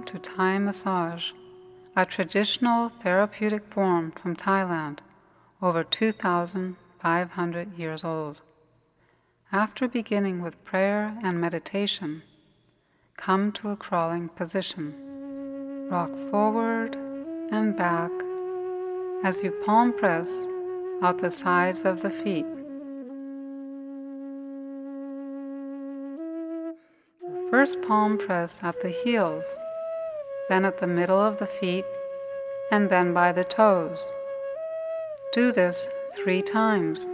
to Thai massage, a traditional therapeutic form from Thailand, over 2,500 years old. After beginning with prayer and meditation, come to a crawling position. Rock forward and back as you palm press out the sides of the feet. First palm press at the heels, then at the middle of the feet, and then by the toes. Do this 3 times.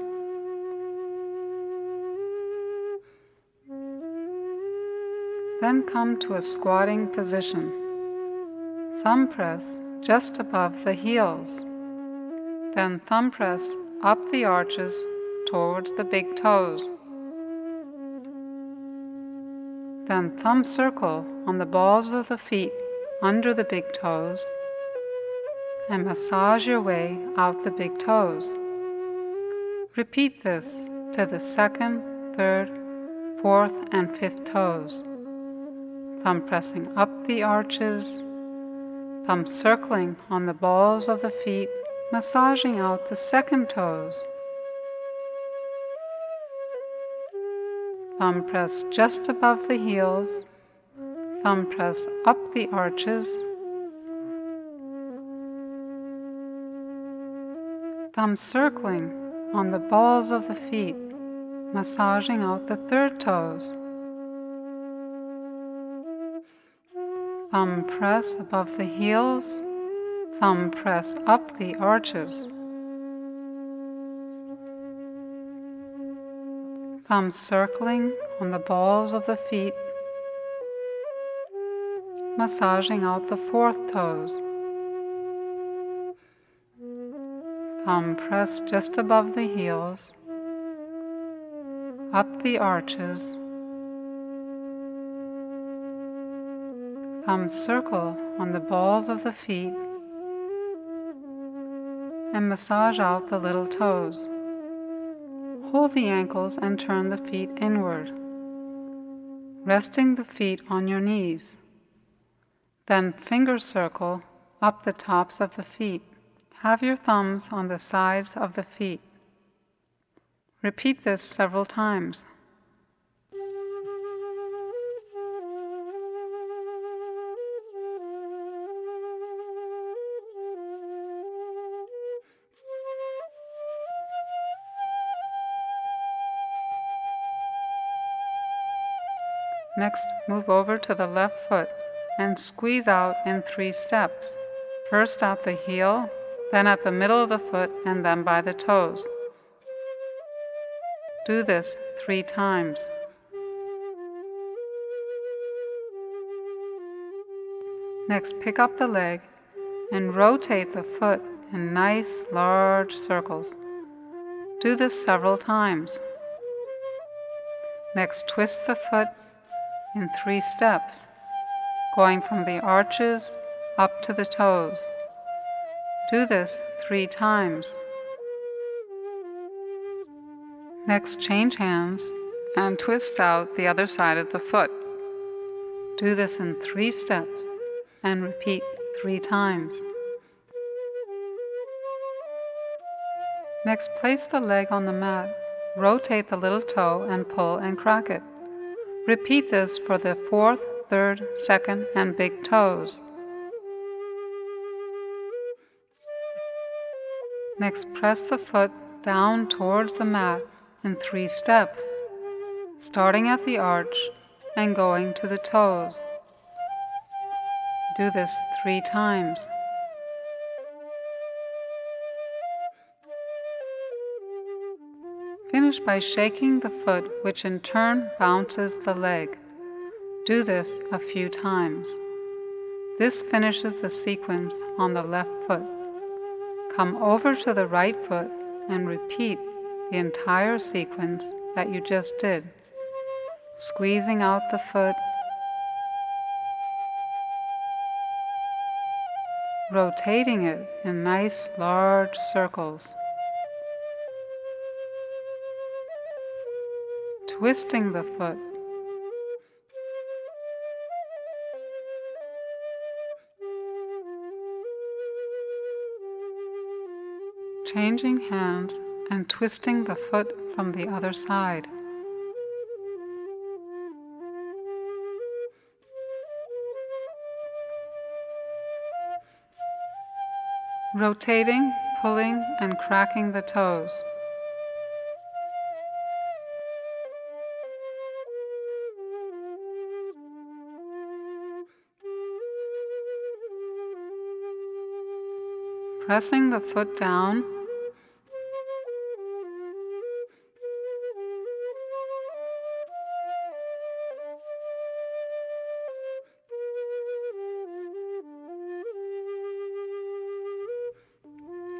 Then come to a squatting position. Thumb press just above the heels. Then thumb press up the arches towards the big toes. Then thumb circle on the balls of the feet under the big toes and massage your way out the big toes. Repeat this to the 2nd, 3rd, 4th, and 5th toes. Thumb pressing up the arches, thumb circling on the balls of the feet, massaging out the 2nd toes. Thumb press just above the heels, thumb press up the arches, thumb circling on the balls of the feet, massaging out the 3rd toes. Thumb press above the heels, thumb press up the arches. Thumb circling on the balls of the feet, massaging out the 4th toes. Thumb press just above the heels, up the arches. Thumb circle on the balls of the feet and massage out the little toes. Hold the ankles and turn the feet inward, resting the feet on your knees. Then finger circle up the tops of the feet. Have your thumbs on the sides of the feet. Repeat this several times. Next, move over to the left foot and squeeze out in 3 steps. First at the heel, then at the middle of the foot, and then by the toes. Do this 3 times. Next, pick up the leg and rotate the foot in nice large circles. Do this several times. Next, twist the foot in 3 steps, going from the arches up to the toes. Do this 3 times. Next, change hands and twist out the other side of the foot. Do this in 3 steps and repeat 3 times. Next, place the leg on the mat, rotate the little toe and pull and crack it. Repeat this for the 4th, 3rd, 2nd, and big toes. Next, press the foot down towards the mat in 3 steps, starting at the arch and going to the toes. Do this 3 times. Finish by shaking the foot, which in turn bounces the leg. Do this a few times. This finishes the sequence on the left foot. Come over to the right foot and repeat the entire sequence that you just did, squeezing out the foot, rotating it in nice large circles, twisting the foot, Changing hands and twisting the foot from the other side. Rotating, pulling, and cracking the toes. Pressing the foot down.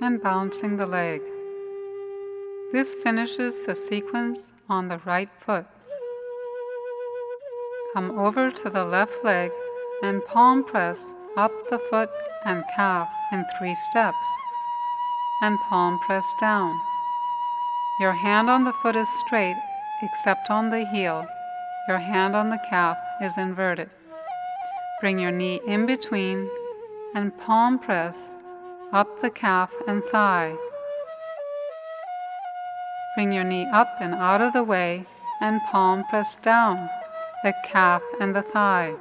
And bouncing the leg. This finishes the sequence on the right foot. Come over to the left leg and palm press up the foot and calf in 3 steps, and palm press down. Your hand on the foot is straight except on the heel. Your hand on the calf is inverted. Bring your knee in between and palm press up the calf and thigh. Bring your knee up and out of the way and palm press down the calf and the thigh.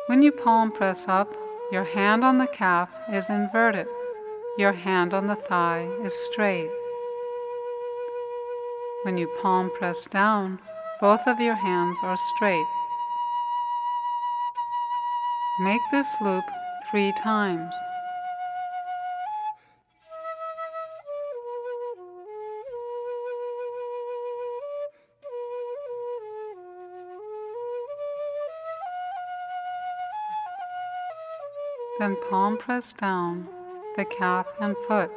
When you palm press up, your hand on the calf is inverted. Your hand on the thigh is straight. When you palm press down, both of your hands are straight. Make this loop 3 times. Then palm press down the calf and foot.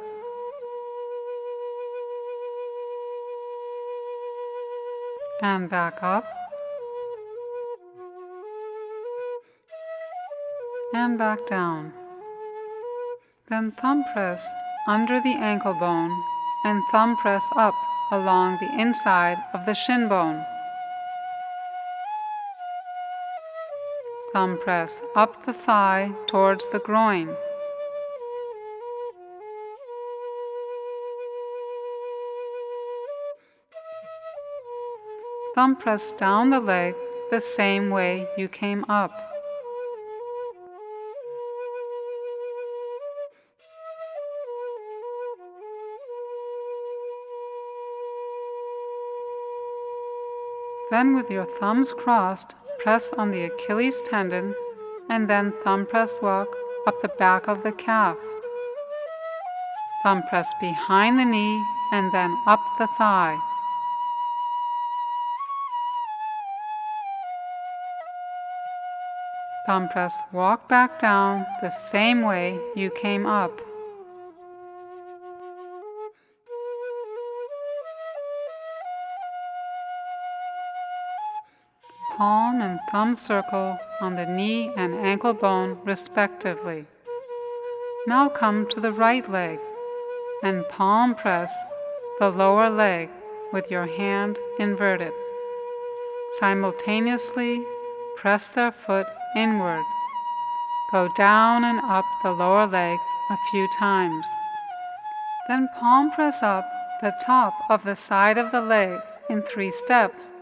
And back up. And back down. Then thumb press under the ankle bone and thumb press up along the inside of the shin bone. Thumb press up the thigh towards the groin. Thumb press down the leg the same way you came up. Then with your thumbs crossed, press on the Achilles tendon and then thumb press walk up the back of the calf. Thumb press behind the knee and then up the thigh. Thumb press walk back down the same way you came up. Palm and thumb circle on the knee and ankle bone respectively. Now come to the right leg and palm press the lower leg with your hand inverted. Simultaneously press their foot inward. Go down and up the lower leg a few times. Then palm press up the top of the side of the leg in 3 steps.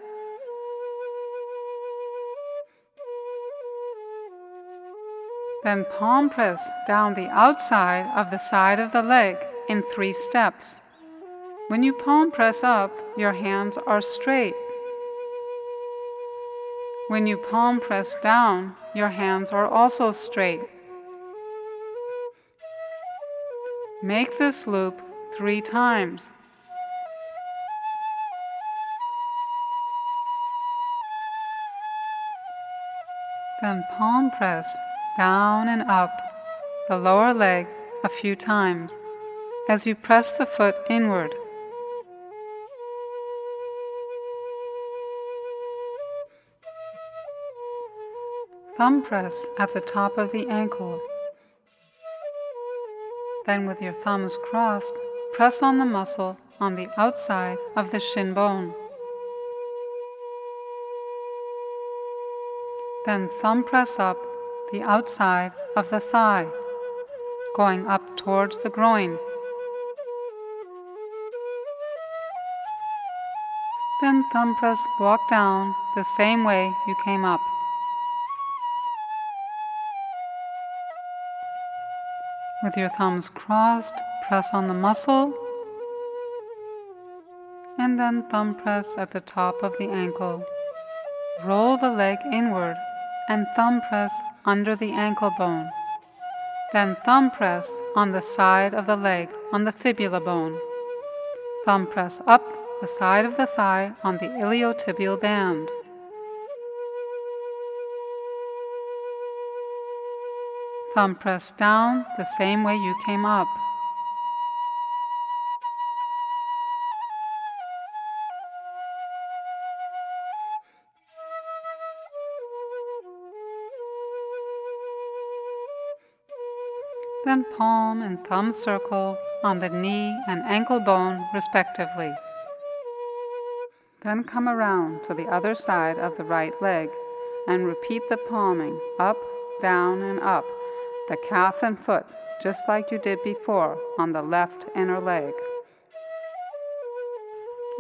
Then palm press down the outside of the side of the leg in 3 steps. When you palm press up, your hands are straight. When you palm press down, your hands are also straight. Make this loop 3 times. Then palm press down and up the lower leg a few times as you press the foot inward. Thumb press at the top of the ankle. Then with your thumbs crossed, press on the muscle on the outside of the shin bone. Then thumb press up the outside of the thigh. going up towards the groin. Then thumb press, walk down the same way you came up. With your thumbs crossed, press on the muscle, and then thumb press at the top of the ankle. Roll the leg inward and thumb press under the ankle bone. Then thumb press on the side of the leg on the fibula bone. Thumb press up the side of the thigh on the iliotibial band. Thumb press down the same way you came up. Then palm and thumb circle on the knee and ankle bone respectively. Then come around to the other side of the right leg and repeat the palming up, down, and up, the calf and foot, just like you did before on the left inner leg.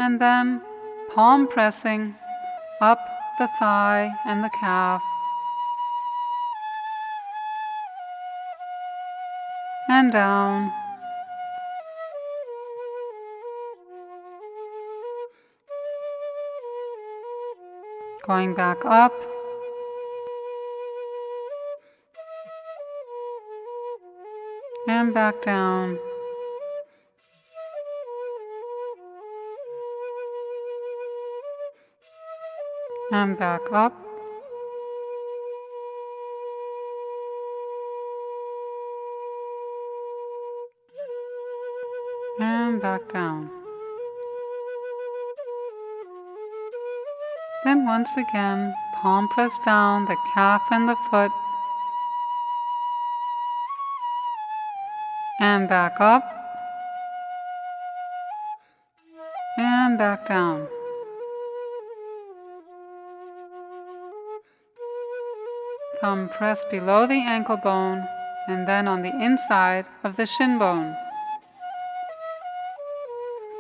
And then palm pressing up the thigh and the calf, and down, going back up, and back down, and back up, and back down. Then once again, palm press down the calf and the foot, and back up, and back down. Thumb press below the ankle bone and then on the inside of the shin bone.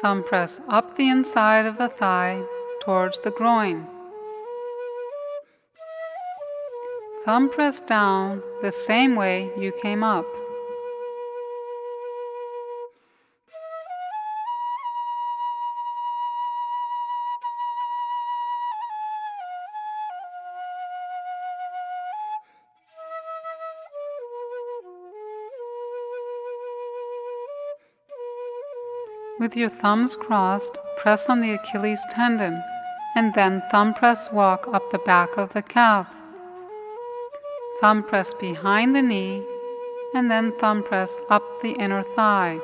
Thumb press up the inside of the thigh towards the groin. Thumb press down the same way you came up. With your thumbs crossed, press on the Achilles tendon, and then thumb press walk up the back of the calf. Thumb press behind the knee, and then thumb press up the inner thigh.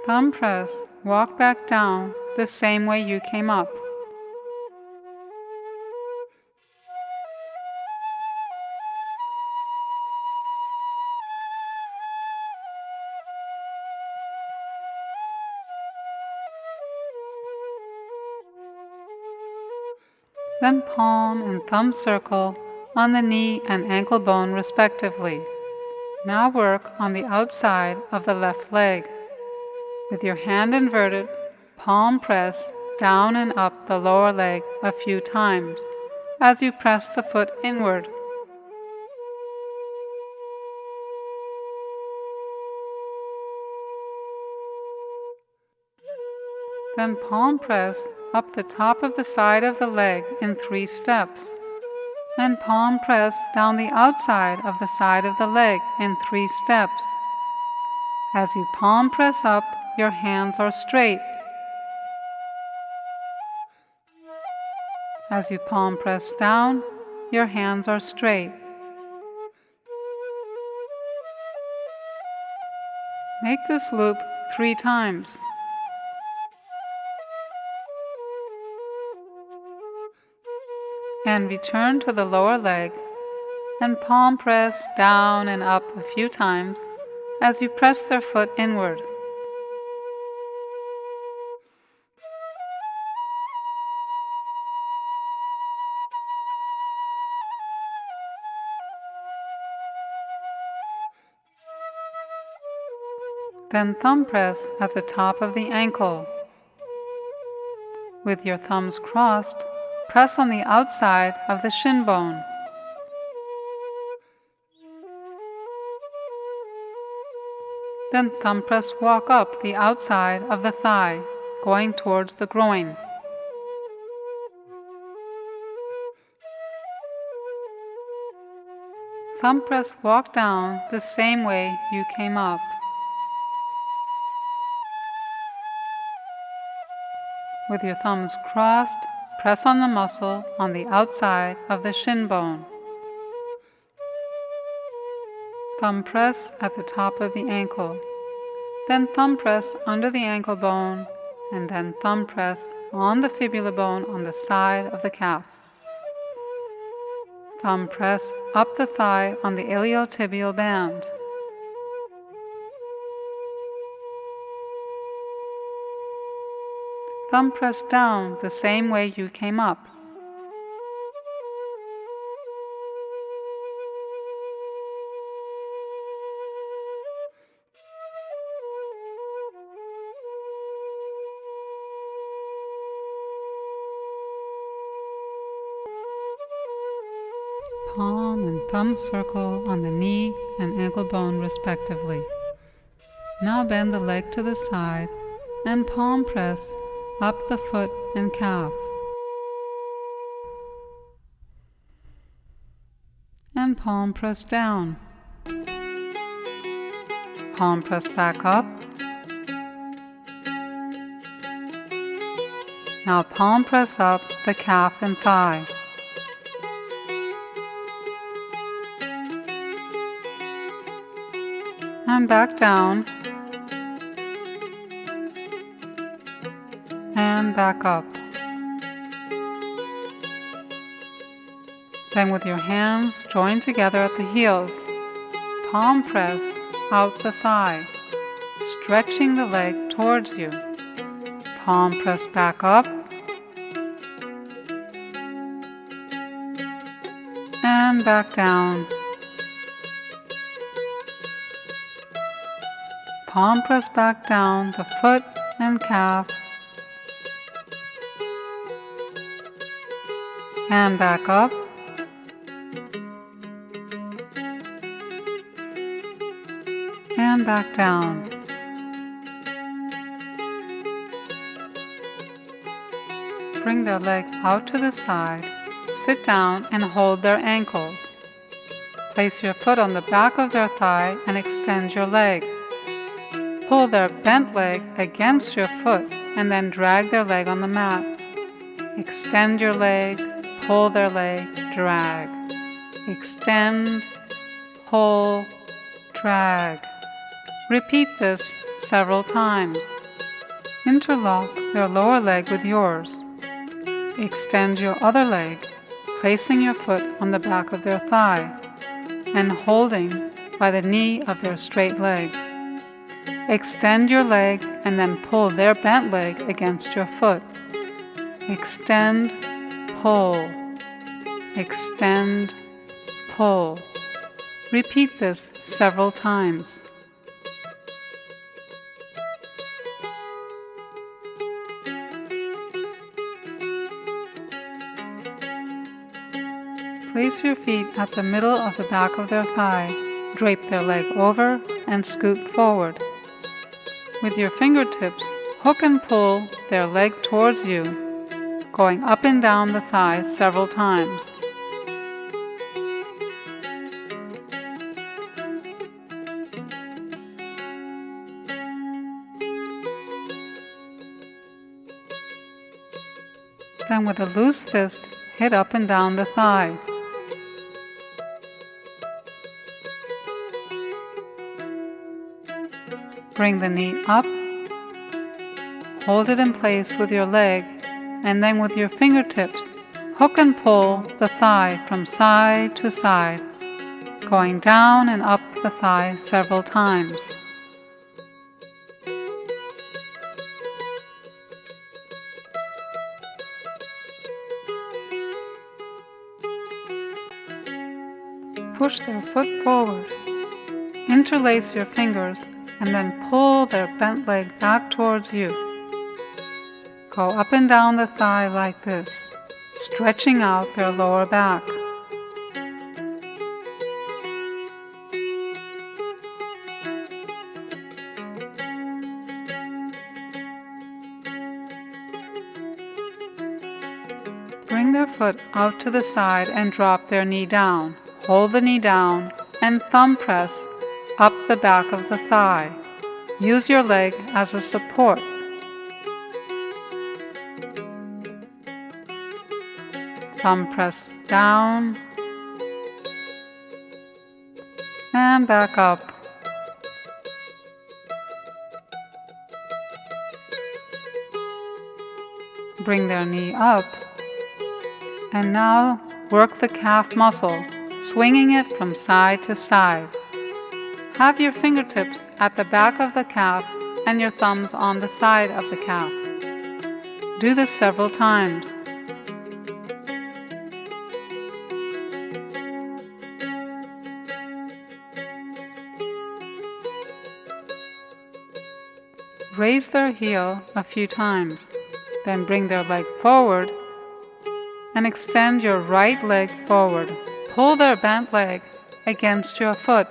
Thumb press, walk back down the same way you came up. Then palm and thumb circle on the knee and ankle bone respectively. Now work on the outside of the left leg. With your hand inverted, palm press down and up the lower leg a few times as you press the foot inward. Then palm press up the top of the side of the leg in 3 steps. Then palm press down the outside of the side of the leg in 3 steps. As you palm press up, your hands are straight. As you palm press down, your hands are straight. Make this loop 3 times. And return to the lower leg and palm press down and up a few times as you press their foot inward. Then thumb press at the top of the ankle. With your thumbs crossed, press on the outside of the shin bone. Then thumb press walk up the outside of the thigh, going towards the groin. Thumb press walk down the same way you came up. With your thumbs crossed, press on the muscle on the outside of the shin bone. Thumb press at the top of the ankle. Then thumb press under the ankle bone, and then thumb press on the fibula bone on the side of the calf. Thumb press up the thigh on the iliotibial band. Thumb press down the same way you came up. Palm and thumb circle on the knee and ankle bone respectively. Now bend the leg to the side and palm press up the foot and calf. And palm press down. Palm press back up. Now palm press up the calf and thigh. And back down. And back up. Then with your hands joined together at the heels, palm press out the thigh, stretching the leg towards you. Palm press back up. And back down. Palm press back down the foot and calf. And back up. And back down. Bring their leg out to the side. Sit down and hold their ankles. Place your foot on the back of their thigh and extend your leg. Pull their bent leg against your foot and then drag their leg on the mat. Extend your leg, pull their leg, drag. Extend, pull, drag. Repeat this several times. Interlock their lower leg with yours. Extend your other leg, placing your foot on the back of their thigh and holding by the knee of their straight leg. Extend your leg and then pull their bent leg against your foot. Extend, pull. Extend, pull. Repeat this several times. Place your feet at the middle of the back of their thigh. Drape their leg over and scoot forward. With your fingertips, hook and pull their leg towards you, going up and down the thigh several times. Then with a loose fist, hit up and down the thigh. Bring the knee up, hold it in place with your leg, and then with your fingertips, hook and pull the thigh from side to side, going down and up the thigh several times. Push their foot forward. Interlace your fingers and then pull their bent leg back towards you. Go up and down the thigh like this, stretching out their lower back. Bring their foot out to the side and drop their knee down. Hold the knee down and thumb press up the back of the thigh. Use your leg as a support. Thumb press down and back up. Bring their knee up. And now work the calf muscle, swinging it from side to side. Have your fingertips at the back of the calf and your thumbs on the side of the calf. Do this several times. Raise their heel a few times, then bring their leg forward and extend your right leg forward. Pull their bent leg against your foot,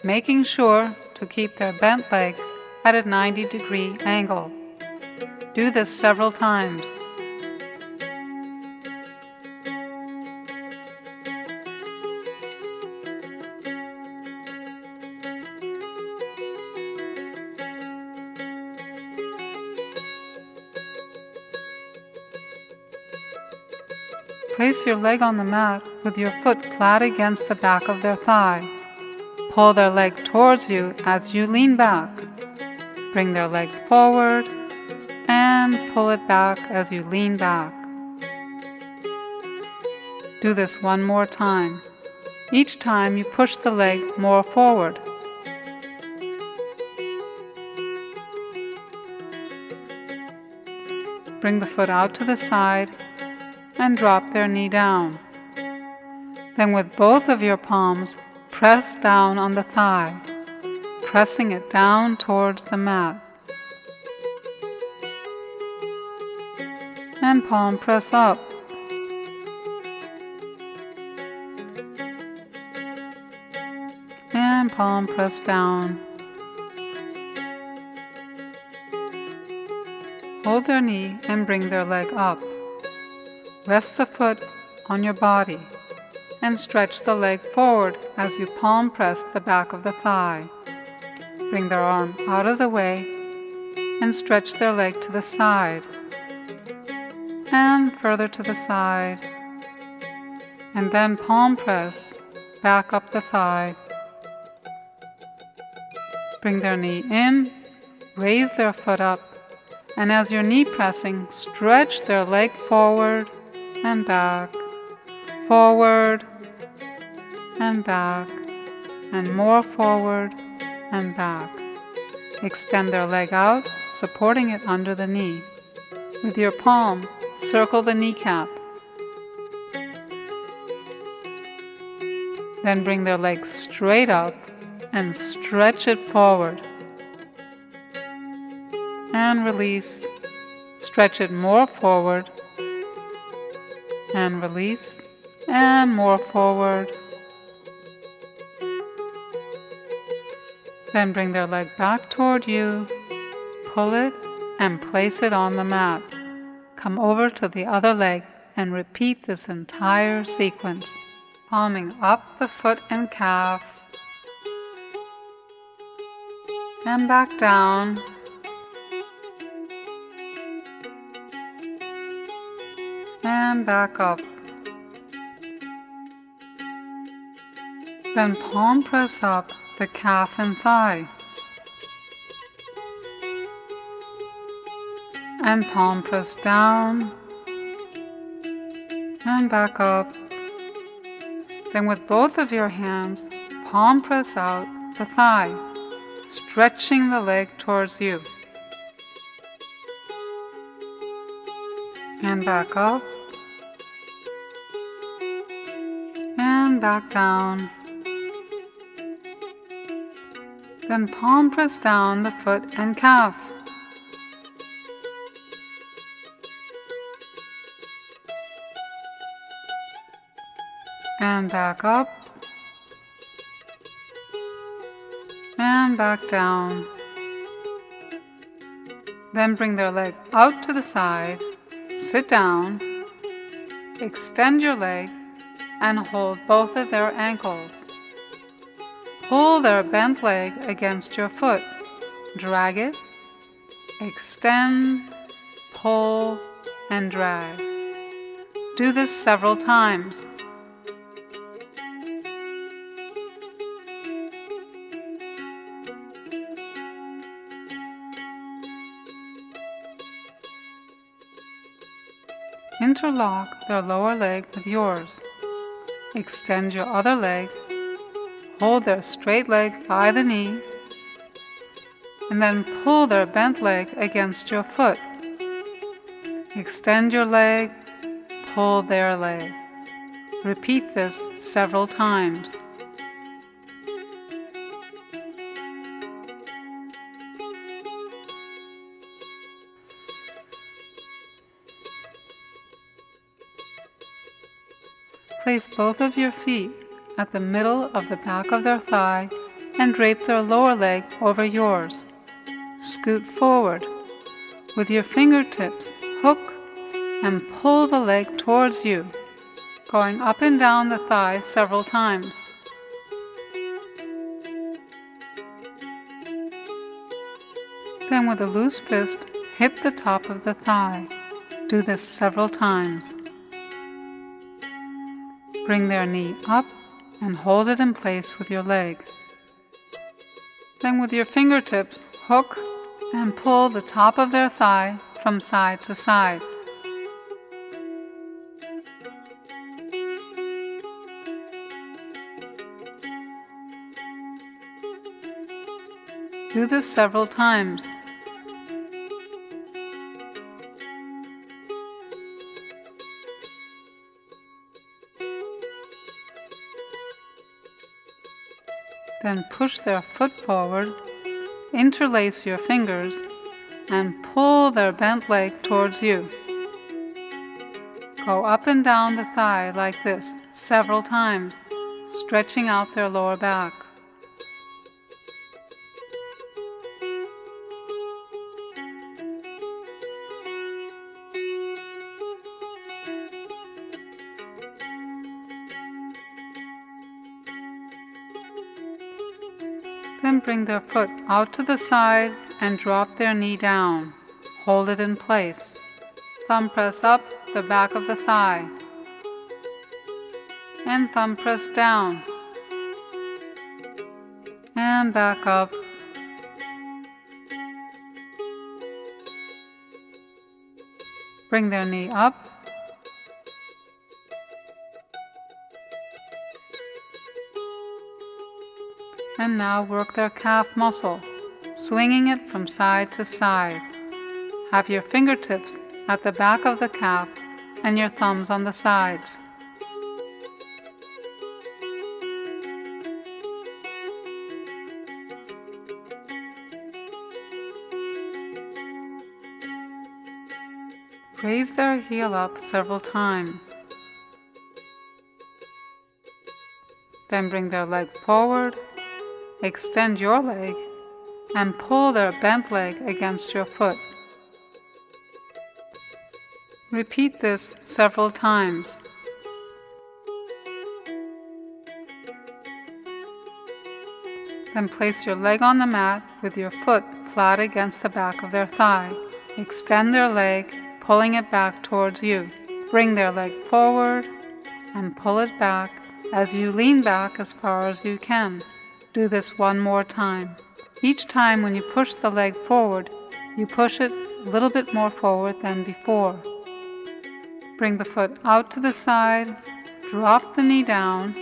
making sure to keep their bent leg at a 90-degree angle. Do this several times. Place your leg on the mat with your foot flat against the back of their thigh. Pull their leg towards you as you lean back. Bring their leg forward and pull it back as you lean back. Do this one more time. Each time you push the leg more forward. Bring the foot out to the side and drop their knee down. Then with both of your palms, press down on the thigh, pressing it down towards the mat. And palm press up. And palm press down. Hold their knee and bring their leg up. Rest the foot on your body and stretch the leg forward as you palm press the back of the thigh. Bring their arm out of the way and stretch their leg to the side and further to the side, and then palm press back up the thigh. Bring their knee in, raise their foot up, and as your knee pressing, stretch their leg forward and back, forward and back, and more forward and back. Extend their leg out, supporting it under the knee. With your palm, circle the kneecap. Then bring their leg straight up and stretch it forward. And release. Stretch it more forward. And release. And more forward. Then bring their leg back toward you. Pull it and place it on the mat. Come over to the other leg and repeat this entire sequence, palming up the foot and calf, and back down, and back up. Then palm press up the calf and thigh, and palm press down, and back up. Then with both of your hands, palm press out the thigh, stretching the leg towards you. And back up, and back down, Then palm press down the foot and calf. And back up. And back down. Then bring their leg out to the side, sit down, extend your leg, and hold both of their ankles. Pull their bent leg against your foot. Drag it, extend, pull, and drag. Do this several times. Interlock their lower leg with yours. Extend your other leg, hold their straight leg by the knee, and then pull their bent leg against your foot. Extend your leg, pull their leg. Repeat this several times. Place both of your feet at the middle of the back of their thigh and drape their lower leg over yours. Scoot forward. With your fingertips, hook and pull the leg towards you, going up and down the thigh several times. Then with a loose fist, hit the top of the thigh. Do this several times. Bring their knee up and hold it in place with your leg. Then with your fingertips, hook and pull the top of their thigh from side to side. Do this several times. Then push their foot forward, interlace your fingers, and pull their bent leg towards you. Go up and down the thigh like this several times, stretching out their lower back. Then bring their foot out to the side and drop their knee down. Hold it in place. Thumb press up the back of the thigh. And thumb press down. And back up. Bring their knee up. And now work their calf muscle, swinging it from side to side. Have your fingertips at the back of the calf and your thumbs on the sides. Raise their heel up several times. Then bring their leg forward. Extend your leg and pull their bent leg against your foot. Repeat this several times. Then place your leg on the mat with your foot flat against the back of their thigh. Extend their leg, pulling it back towards you. Bring their leg forward and pull it back as you lean back as far as you can. Do this one more time. Each time when you push the leg forward, you push it a little bit more forward than before. Bring the foot out to the side, drop the knee down,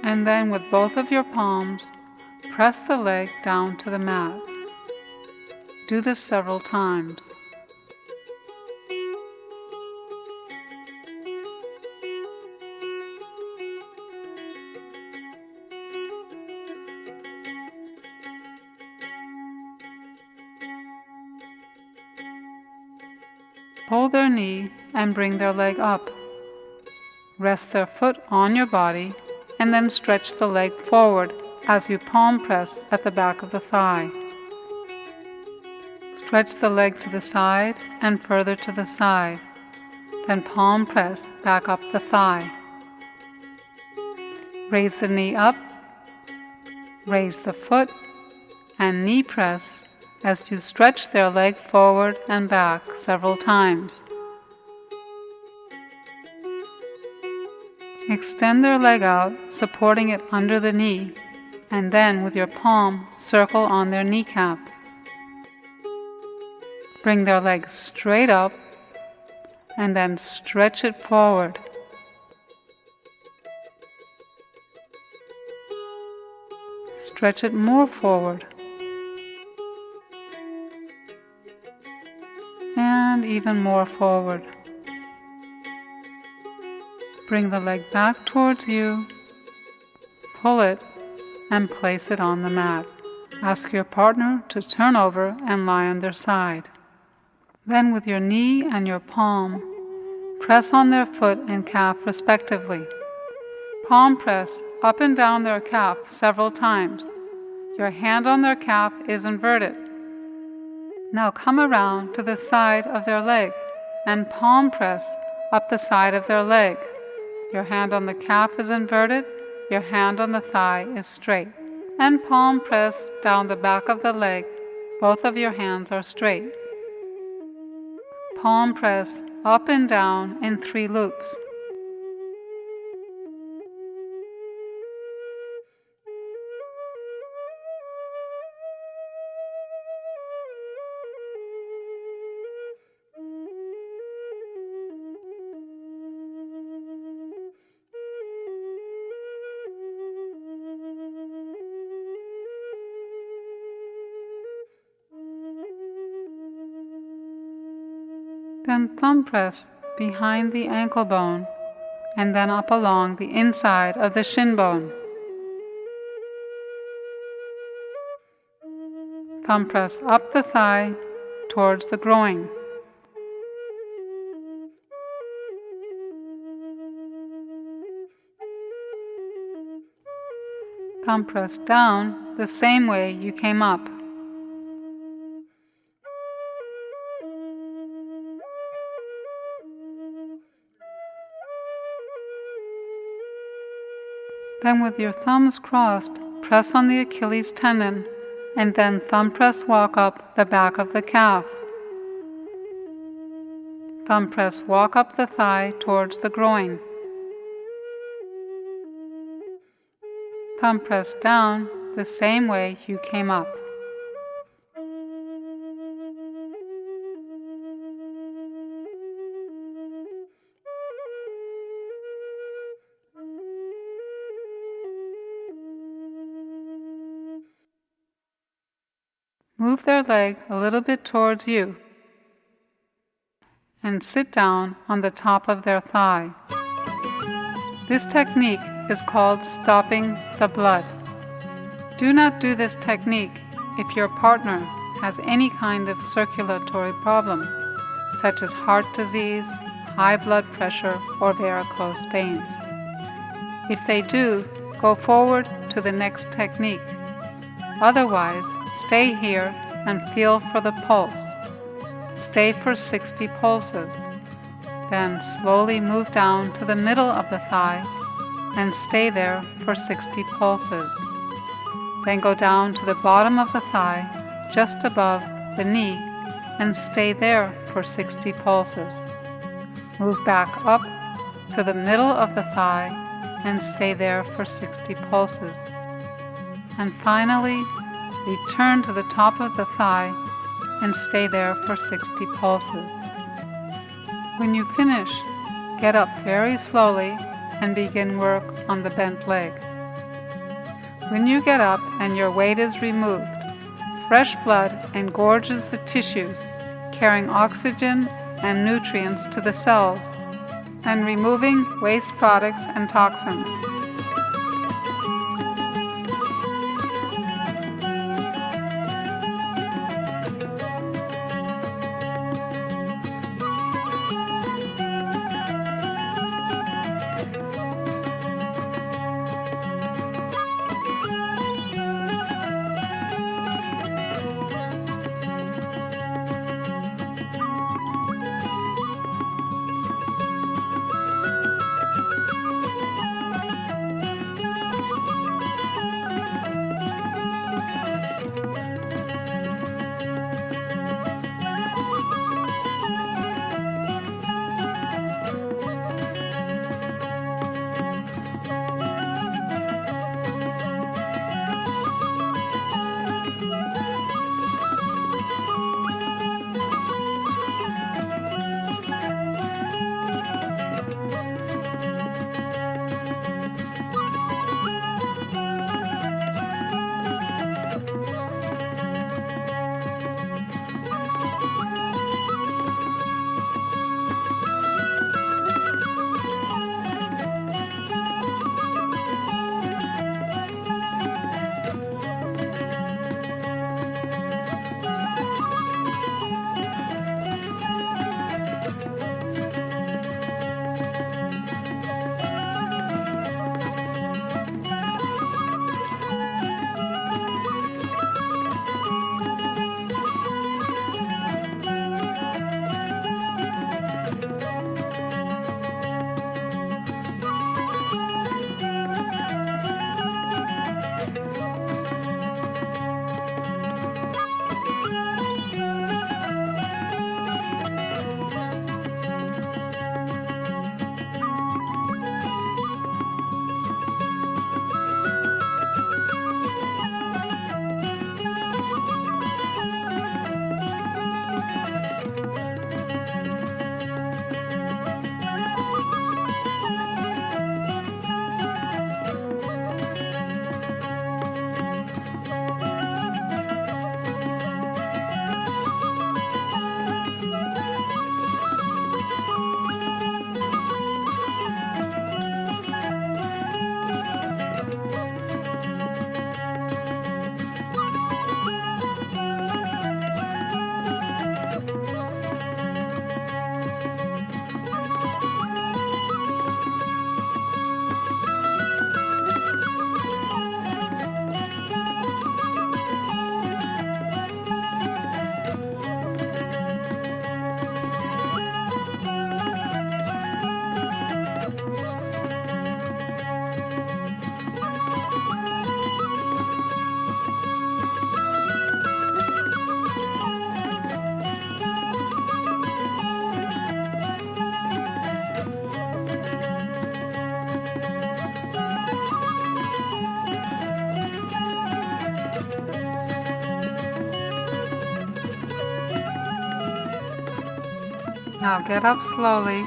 and then with both of your palms, press the leg down to the mat. Do this several times. Pull their knee and bring their leg up. Rest their foot on your body and then stretch the leg forward as you palm press at the back of the thigh. Stretch the leg to the side and further to the side, then palm press back up the thigh. Raise the knee up, raise the foot, and knee press as you stretch their leg forward and back several times. Extend their leg out, supporting it under the knee, and then with your palm circle on their kneecap. Bring their leg straight up and then stretch it forward. Stretch it more forward. And even more forward. Bring the leg back towards you, pull it, and place it on the mat. Ask your partner to turn over and lie on their side. Then with your knee and your palm, press on their foot and calf respectively. Palm press up and down their calf several times. Your hand on their calf is inverted. Now come around to the side of their leg and palm press up the side of their leg. Your hand on the calf is inverted, your hand on the thigh is straight. And palm press down the back of the leg. Both of your hands are straight. Palm press up and down in 3 loops. Then thumb press behind the ankle bone and then up along the inside of the shin bone. Thumb press up the thigh towards the groin. Thumb press down the same way you came up. Then with your thumbs crossed, press on the Achilles tendon and then thumb press walk up the back of the calf. Thumb press walk up the thigh towards the groin. Thumb press down the same way you came up. Move their leg a little bit towards you and sit down on the top of their thigh. This technique is called stopping the blood. Do not do this technique if your partner has any kind of circulatory problem, such as heart disease, high blood pressure, or varicose veins. If they do, go forward to the next technique. Otherwise, stay here and feel for the pulse. Stay for 60 pulses. Then slowly move down to the middle of the thigh and stay there for 60 pulses. Then go down to the bottom of the thigh, just above the knee, and stay there for 60 pulses. Move back up to the middle of the thigh and stay there for 60 pulses. And finally, return to the top of the thigh and stay there for 60 pulses. When you finish, get up very slowly and begin work on the bent leg. When you get up and your weight is removed, fresh blood engorges the tissues, carrying oxygen and nutrients to the cells, and removing waste products and toxins. Now get up slowly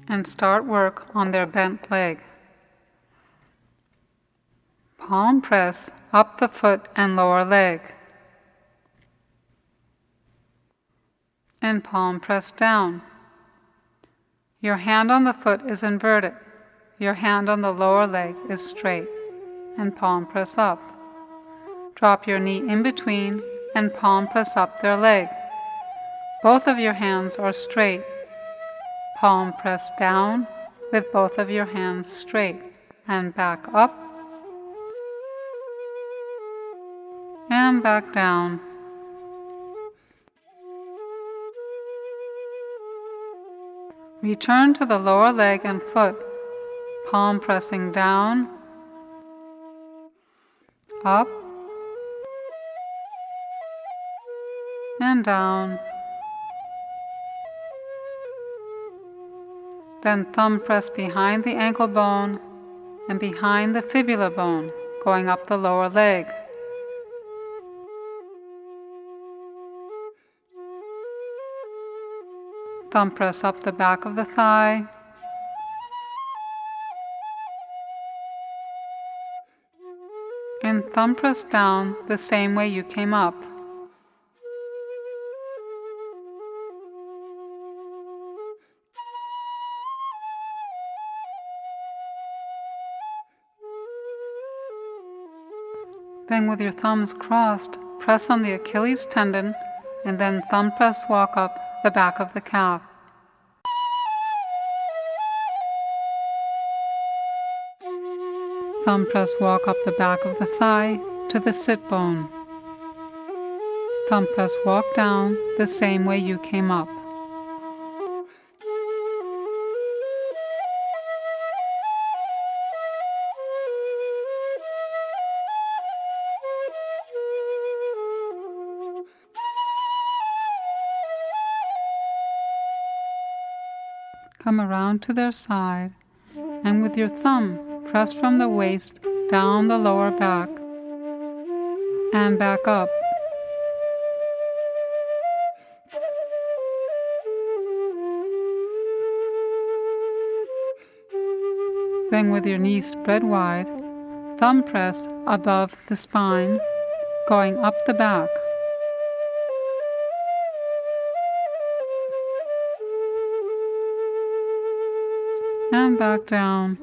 and start work on their bent leg. Palm press up the foot and lower leg. And palm press down. Your hand on the foot is inverted. Your hand on the lower leg is straight. And palm press up. Drop your knee in between and palm press up their leg. Both of your hands are straight. Palm press down with both of your hands straight. And back up. And back down. Return to the lower leg and foot, palm pressing down, up, and down. Then thumb press behind the ankle bone and behind the fibula bone, going up the lower leg. Thumb press up the back of the thigh. And thumb press down the same way you came up. Then with your thumbs crossed, press on the Achilles tendon and then thumb press walk up the back of the calf. Thumb press walk up the back of the thigh to the sit bone. Thumb press walk down the same way you came up. Come around to their side and with your thumb press from the waist down the lower back and back up. Then with your knees spread wide, thumb press above the spine, going up the back. And back down.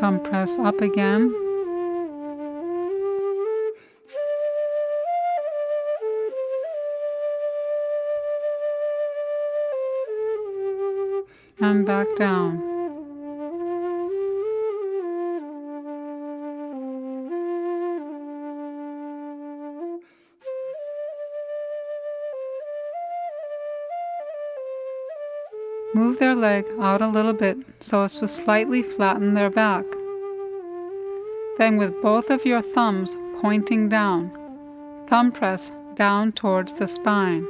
Thumb press up again. And back down. Move their leg out a little bit so as to slightly flatten their back. Then with both of your thumbs pointing down, thumb press down towards the spine.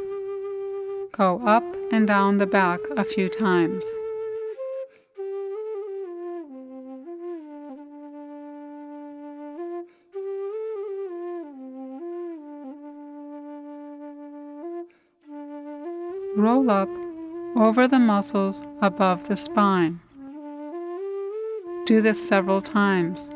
Go up and down the back a few times. Roll up over the muscles above the spine. Do this several times.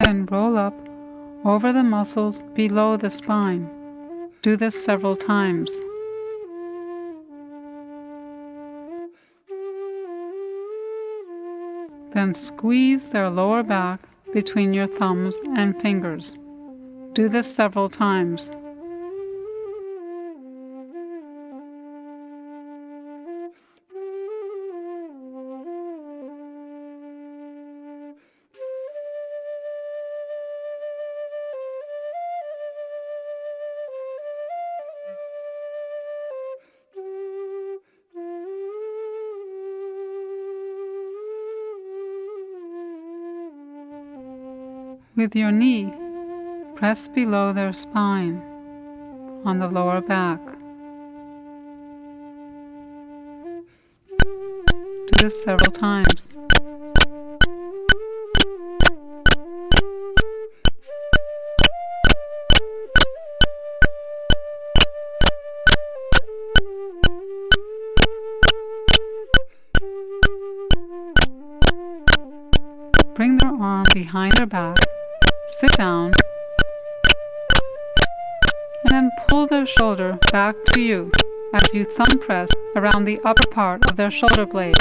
And roll up over the muscles below the spine. Do this several times. Then squeeze their lower back between your thumbs and fingers. Do this several times. With your knee, press below their spine, on the lower back. Do this several times. Bring their arm behind their back, sit down, and then pull their shoulder back to you as you thumb press around the upper part of their shoulder blade.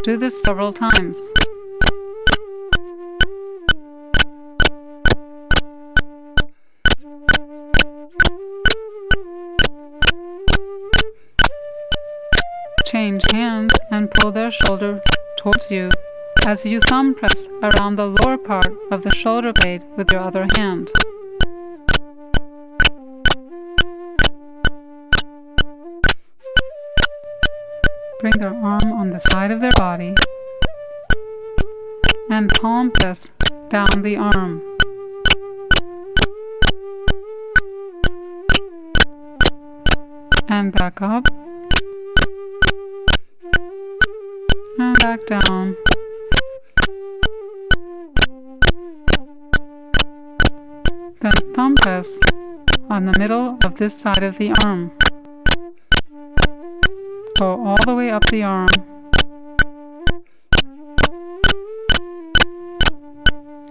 Do this several times. Change hands and pull their shoulder towards you as you thumb press around the lower part of the shoulder blade with your other hand. Bring their arm on the side of their body and palm press down the arm. And back up and back down. Then thumb press on the middle of this side of the arm. Go all the way up the arm.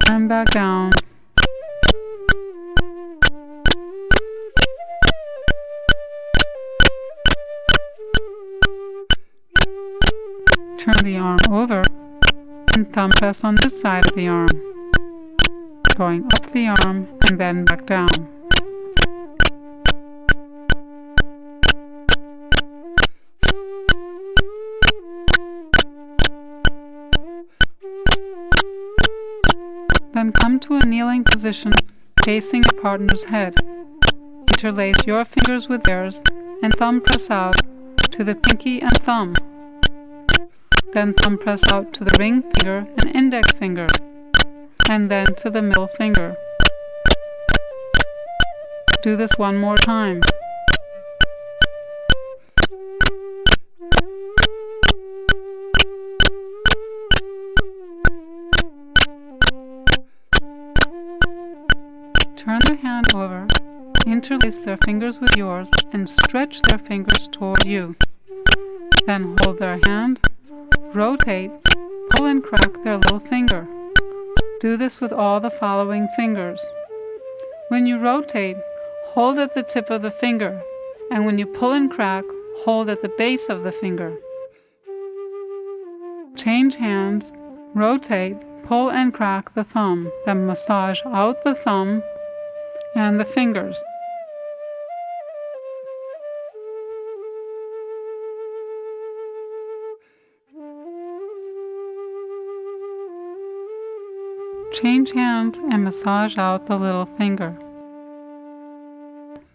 And back down. Turn the arm over and thumb press on this side of the arm, going up the arm and then back down. Then come to a kneeling position facing your partner's head. Interlace your fingers with theirs and thumb press out to the pinky and thumb. Then thumb press out to the ring finger and index finger, and then to the middle finger. Do this one more time. Turn their hand over, interlace their fingers with yours, and stretch their fingers toward you. Then hold their hand, rotate, pull and crack their little finger. Do this with all the following fingers. When you rotate, hold at the tip of the finger, and when you pull and crack, hold at the base of the finger. Change hands, rotate, pull and crack the thumb, then massage out the thumb and the fingers. Change hands and massage out the little finger.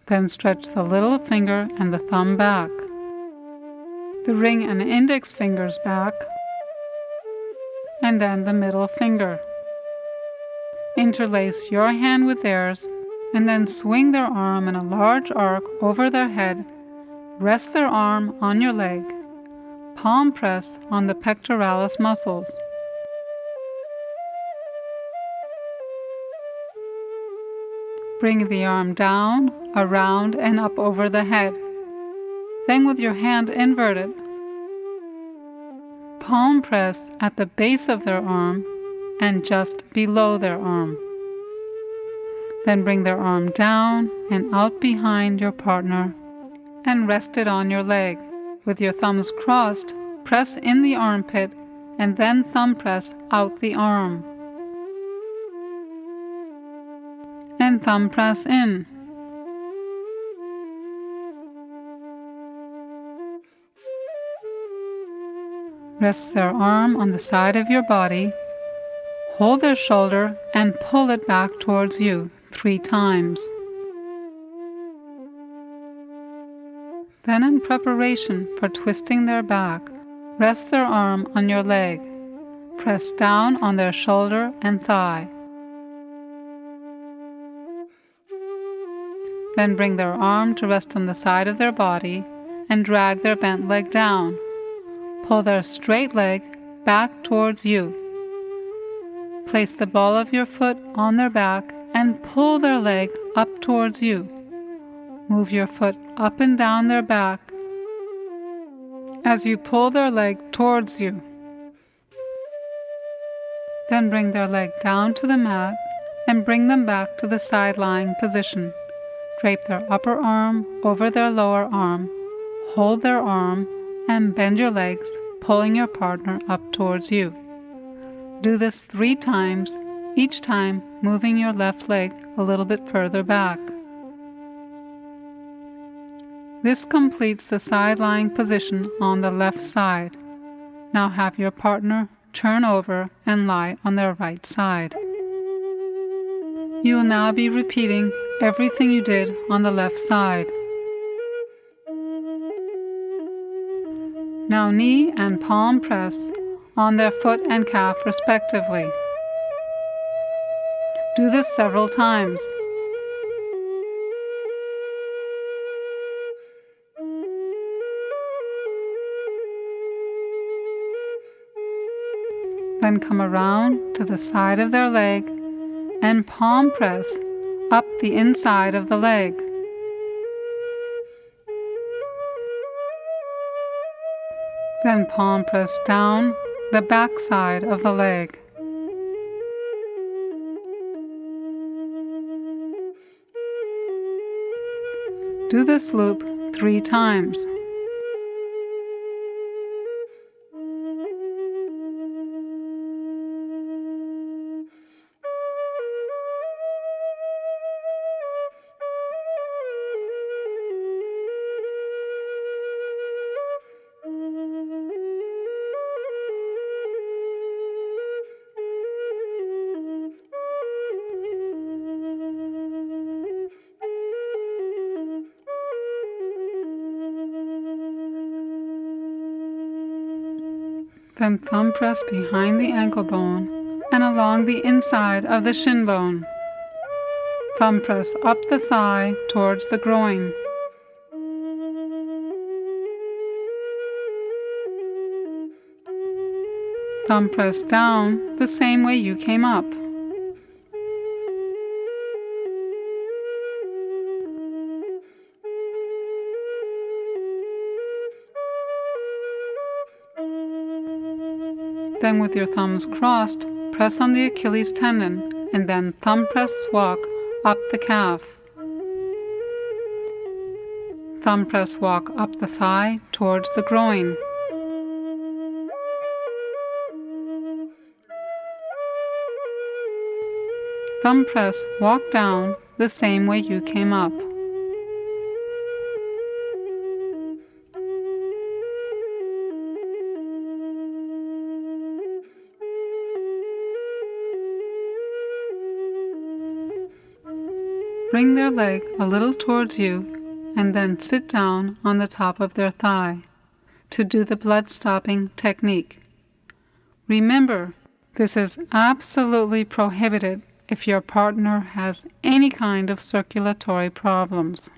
Then stretch the little finger and the thumb back, the ring and index fingers back, and then the middle finger. Interlace your hand with theirs, and then swing their arm in a large arc over their head. Rest their arm on your leg. Palm press on the pectoralis muscles. Bring the arm down, around, and up over the head. Then with your hand inverted, palm press at the base of their arm and just below their arm. Then bring their arm down and out behind your partner and rest it on your leg. With your thumbs crossed, press in the armpit and then thumb press out the arm. And thumb press in. Rest their arm on the side of your body. Hold their shoulder and pull it back towards you 3 times. Then in preparation for twisting their back, rest their arm on your leg. Press down on their shoulder and thigh. Then bring their arm to rest on the side of their body and drag their bent leg down. Pull their straight leg back towards you. Place the ball of your foot on their back and pull their leg up towards you. Move your foot up and down their back as you pull their leg towards you. Then bring their leg down to the mat and bring them back to the side lying position. Drape their upper arm over their lower arm. Hold their arm and bend your legs, pulling your partner up towards you. Do this 3 times, each time moving your left leg a little bit further back. This completes the side lying position on the left side. Now have your partner turn over and lie on their right side. You will now be repeating everything you did on the left side. Now knee and palm press on their foot and calf respectively. Do this several times. Then come around to the side of their leg and palm press up the inside of the leg. Then palm press down the back side of the leg. Do this loop 3 times. Then thumb press behind the ankle bone and along the inside of the shin bone. Thumb press up the thigh towards the groin. Thumb press down the same way you came up. Then with your thumbs crossed, press on the Achilles tendon and then thumb press walk up the calf. Thumb press walk up the thigh towards the groin. Thumb press walk down the same way you came up. Bring their leg a little towards you and then sit down on the top of their thigh to do the blood-stopping technique. Remember, this is absolutely prohibited if your partner has any kind of circulatory problems.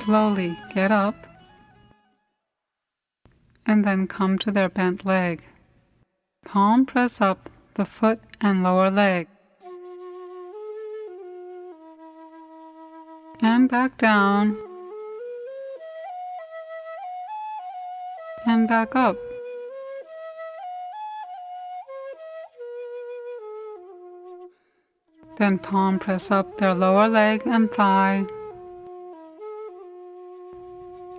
slowly get up and then come to their bent leg. Palm press up the foot and lower leg. And back down. And back up. Then palm press up their lower leg and thigh.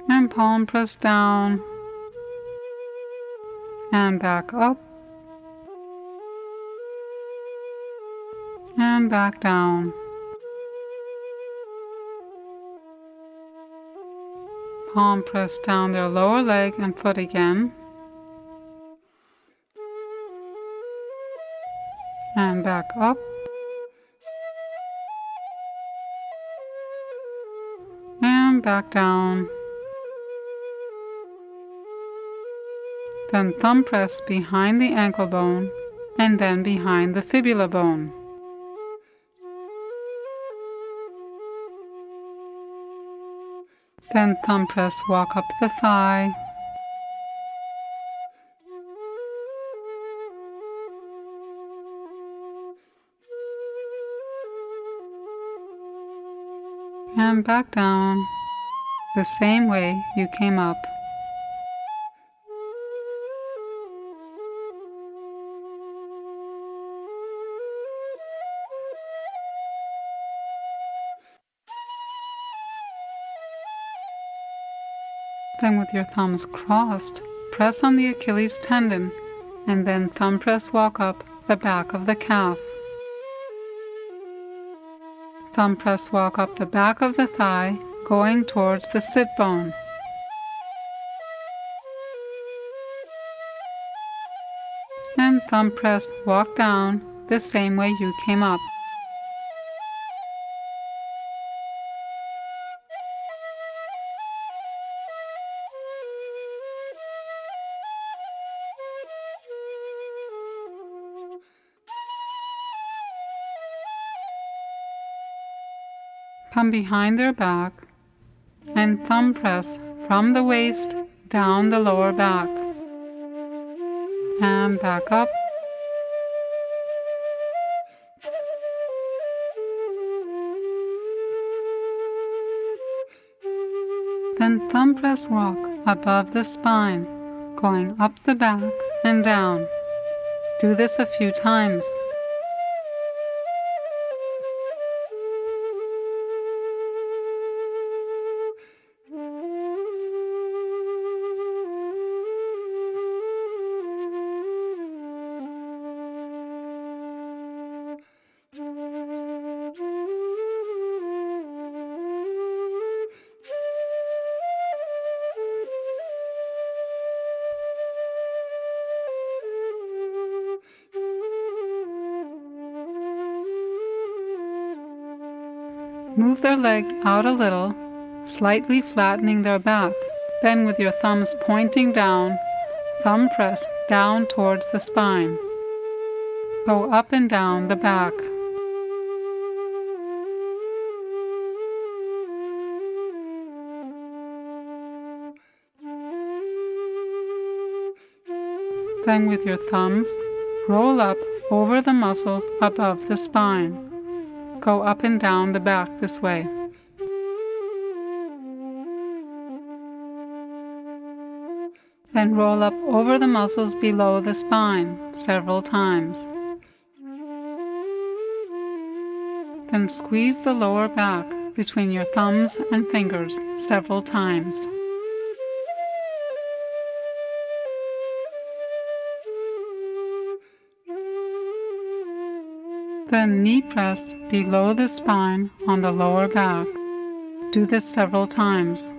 And palm press down. And back up. And back down. Palm press down their lower leg and foot again. And back up. And back down. Then thumb press behind the ankle bone and then behind the fibula bone. Then thumb press walk up the thigh. And back down, the same way you came up. Then with your thumbs crossed, press on the Achilles tendon and then thumb press walk up the back of the calf. Thumb press walk up the back of the thigh, going towards the sit bone. And thumb press walk down the same way you came up. Come behind their back and thumb press from the waist down the lower back. And back up. Then thumb press walk above the spine, going up the back and down. Do this a few times. Move their leg out a little, slightly flattening their back. Then with your thumbs pointing down, thumb press down towards the spine. Go up and down the back. Then with your thumbs, roll up over the muscles above the spine. Go up and down the back this way. Then roll up over the muscles below the spine several times. Then squeeze the lower back between your thumbs and fingers several times. Then knee press below the spine on the lower back. Do this several times.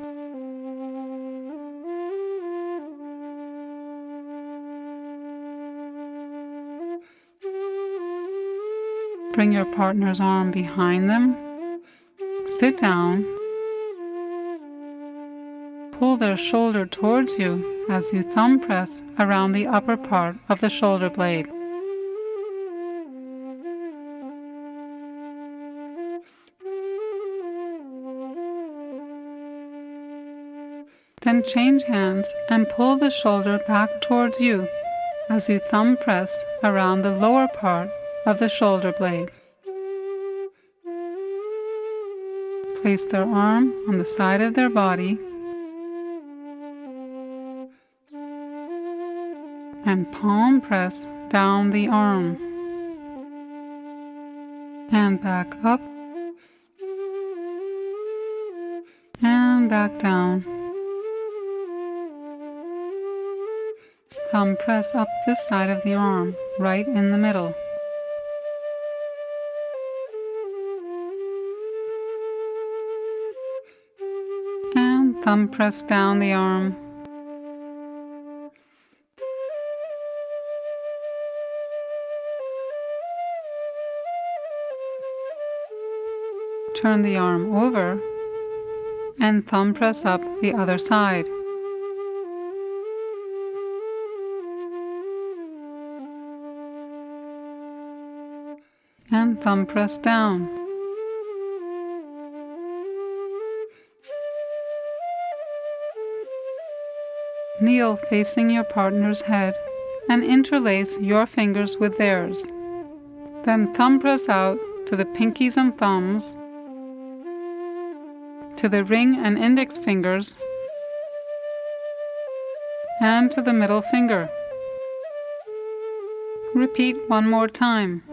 Bring your partner's arm behind them. Sit down. Pull their shoulder towards you as you thumb press around the upper part of the shoulder blade. Then change hands and pull the shoulder back towards you as you thumb press around the lower part of the shoulder blade. Place their arm on the side of their body and palm press down the arm and back up and back down. Thumb press up this side of the arm, right in the middle. And thumb press down the arm. Turn the arm over and thumb press up the other side. And thumb press down. Kneel facing your partner's head and interlace your fingers with theirs. Then thumb press out to the pinkies and thumbs, to the ring and index fingers, and to the middle finger. Repeat one more time.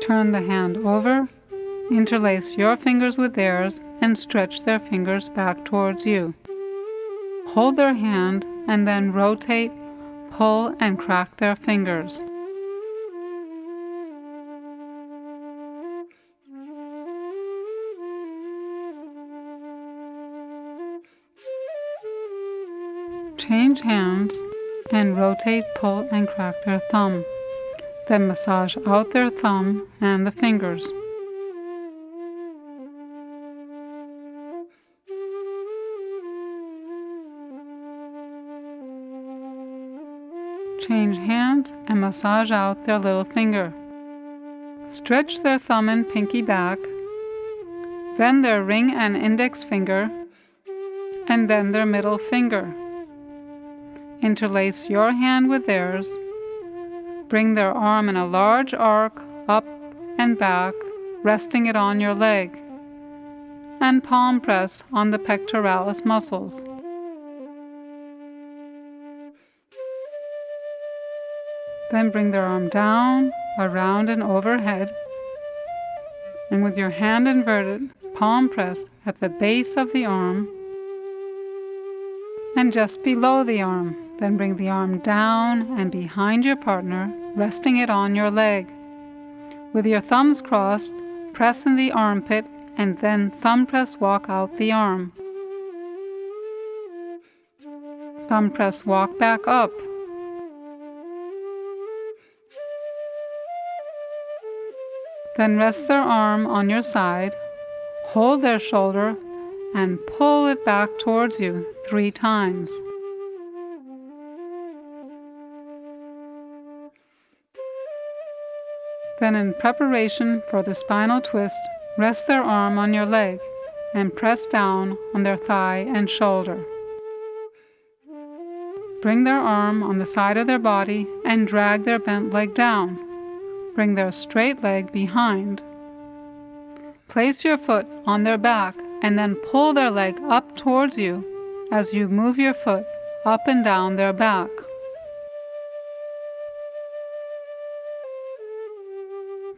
Turn the hand over, interlace your fingers with theirs, and stretch their fingers back towards you. Hold their hand and then rotate, pull, and crack their fingers. Change hands and rotate, pull, and crack their thumb. Then massage out their thumb and the fingers. Change hands and massage out their little finger. Stretch their thumb and pinky back, then their ring and index finger, and then their middle finger. Interlace your hand with theirs. Bring their arm in a large arc up and back, resting it on your leg, and palm press on the pectoralis muscles. Then bring their arm down, around and overhead, and with your hand inverted, palm press at the base of the arm and just below the arm. Then bring the arm down and behind your partner, resting it on your leg. With your thumbs crossed, press in the armpit and then thumb press walk out the arm. Thumb press walk back up. Then rest their arm on your side, hold their shoulder, and pull it back towards you 3 times. Then in preparation for the spinal twist, rest their arm on your leg and press down on their thigh and shoulder. Bring their arm on the side of their body and drag their bent leg down. Bring their straight leg behind. Place your foot on their back and then pull their leg up towards you as you move your foot up and down their back.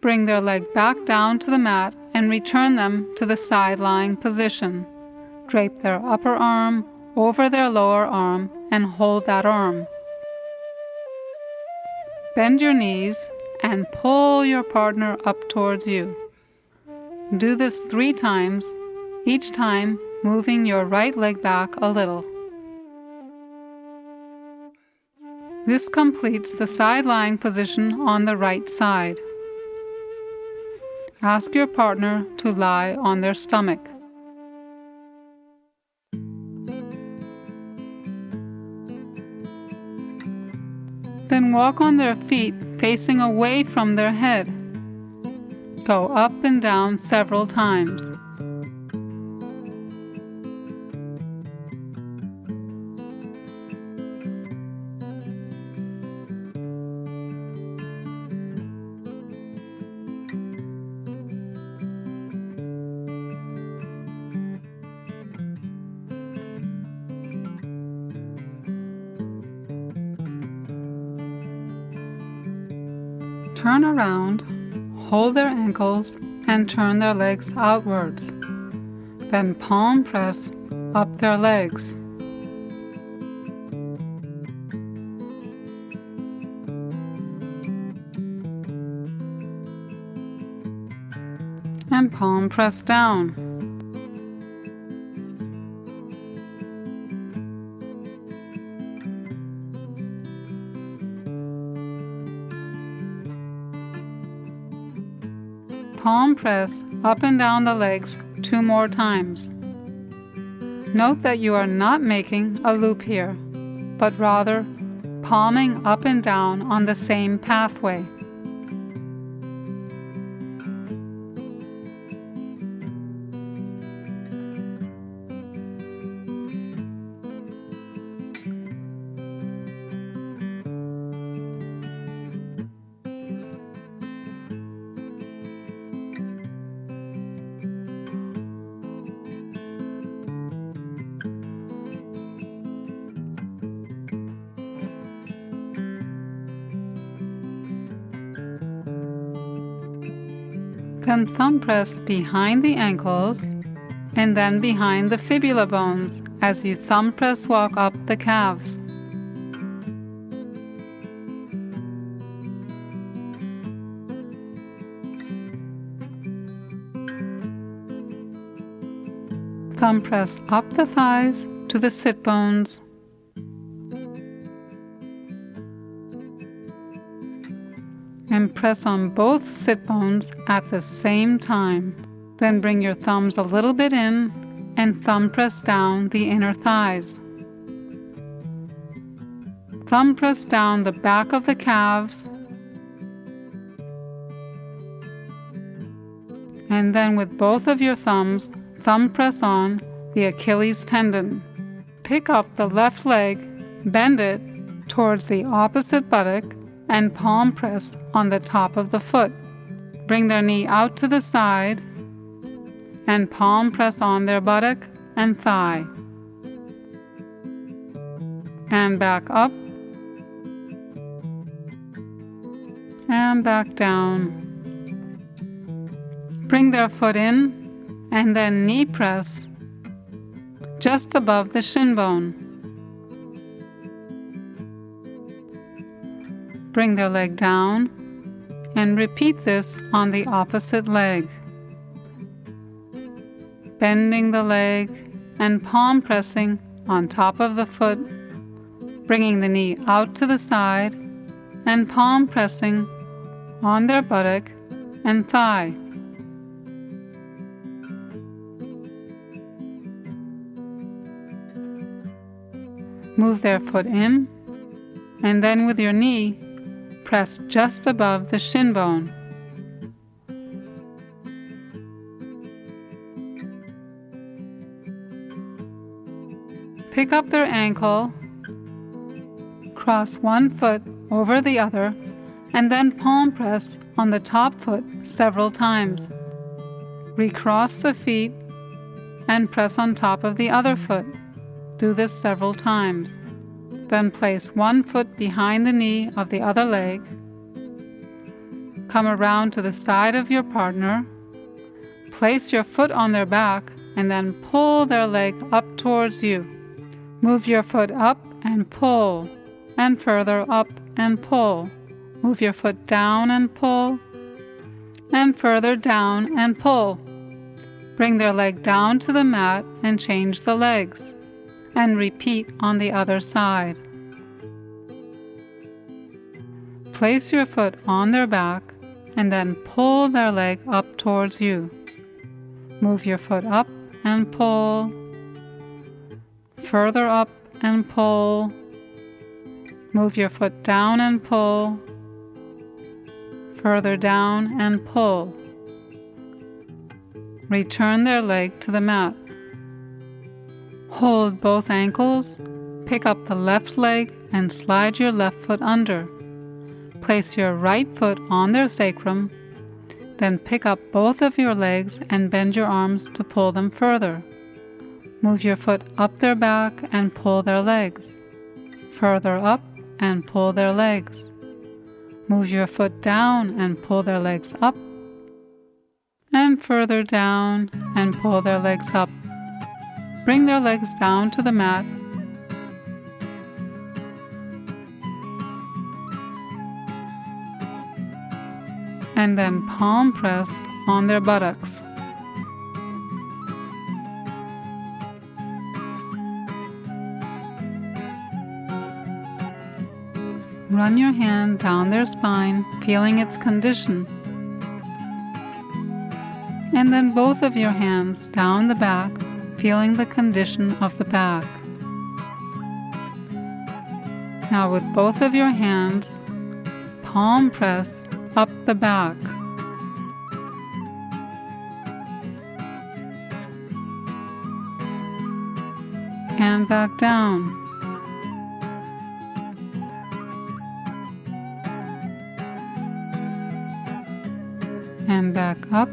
Bring their leg back down to the mat and return them to the side-lying position. Drape their upper arm over their lower arm and hold that arm. Bend your knees and pull your partner up towards you. Do this 3 times, each time moving your right leg back a little. This completes the side-lying position on the right side. Ask your partner to lie on their stomach. Then walk on their feet facing away from their head. Go up and down several times. Turn around, hold their ankles, and turn their legs outwards. Then palm press up their legs. And palm press down. Palm press up and down the legs 2 more times. Note that you are not making a loop here, but rather palming up and down on the same pathway. Then thumb press behind the ankles and then behind the fibula bones as you thumb press walk up the calves. Thumb press up the thighs to the sit bones. And press on both sit bones at the same time. Then bring your thumbs a little bit in and thumb press down the inner thighs. Thumb press down the back of the calves. And then with both of your thumbs, thumb press on the Achilles tendon. Pick up the left leg, bend it towards the opposite buttock, and palm press on the top of the foot. Bring their knee out to the side and palm press on their buttock and thigh. And back up and back down. Bring their foot in and then knee press just above the shin bone. Bring their leg down and repeat this on the opposite leg. Bending the leg and palm pressing on top of the foot, bringing the knee out to the side and palm pressing on their buttock and thigh. Move their foot in and then with your knee, press just above the shin bone. Pick up their ankle, cross one foot over the other, and then palm press on the top foot several times. Recross the feet and press on top of the other foot. Do this several times. Then place one foot behind the knee of the other leg. Come around to the side of your partner. Place your foot on their back and then pull their leg up towards you. Move your foot up and pull, and further up and pull. Move your foot down and pull, and further down and pull. Bring their leg down to the mat and change the legs. And repeat on the other side. Place your foot on their back and then pull their leg up towards you. Move your foot up and pull, further up and pull, Move your foot down and pull, further down and pull. Return their leg to the mat. Hold both ankles, pick up the left leg and slide your left foot under. Place your right foot on their sacrum, then pick up both of your legs and bend your arms to pull them further. Move your foot up their back and pull their legs. Further up and pull their legs. Move your foot down and pull their legs up, and further down and pull their legs up. Bring their legs down to the mat. And then palm press on their buttocks. Run your hand down their spine, feeling its condition. And then both of your hands down the back, feeling the condition of the back. Now with both of your hands, palm press up the back. And back down. And back up.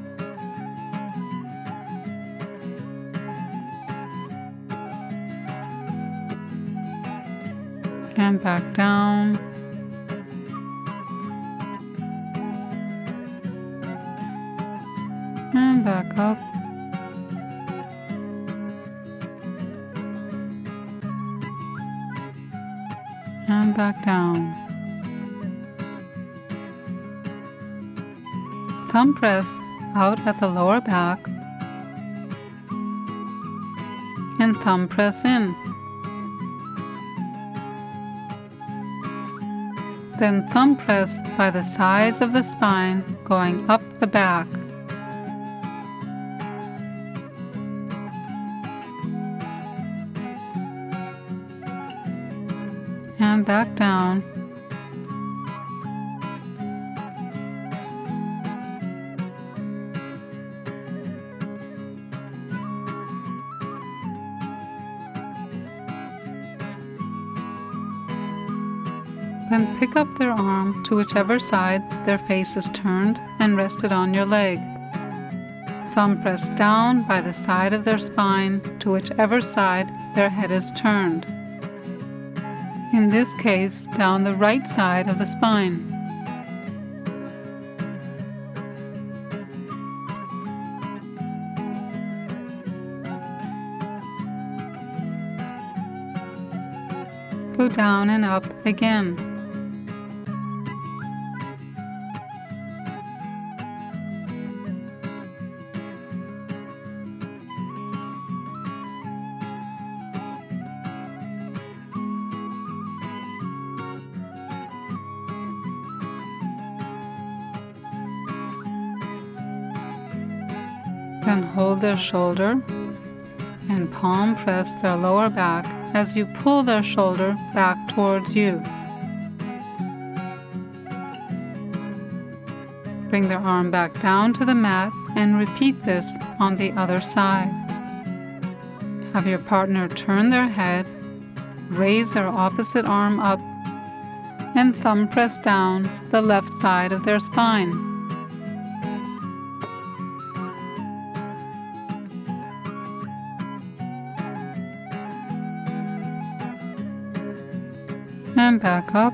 And back down. And back up. And back down. Thumb press out at the lower back and thumb press in. Then thumb press by the sides of the spine going up the back. And back down. Then pick up their arm to whichever side their face is turned and rest it on your leg. Thumb press down by the side of their spine to whichever side their head is turned. In this case, down the right side of the spine. Go down and up again. Then hold their shoulder and palm press their lower back as you pull their shoulder back towards you. Bring their arm back down to the mat and repeat this on the other side. Have your partner turn their head, raise their opposite arm up, and thumb press down the left side of their spine. And back up.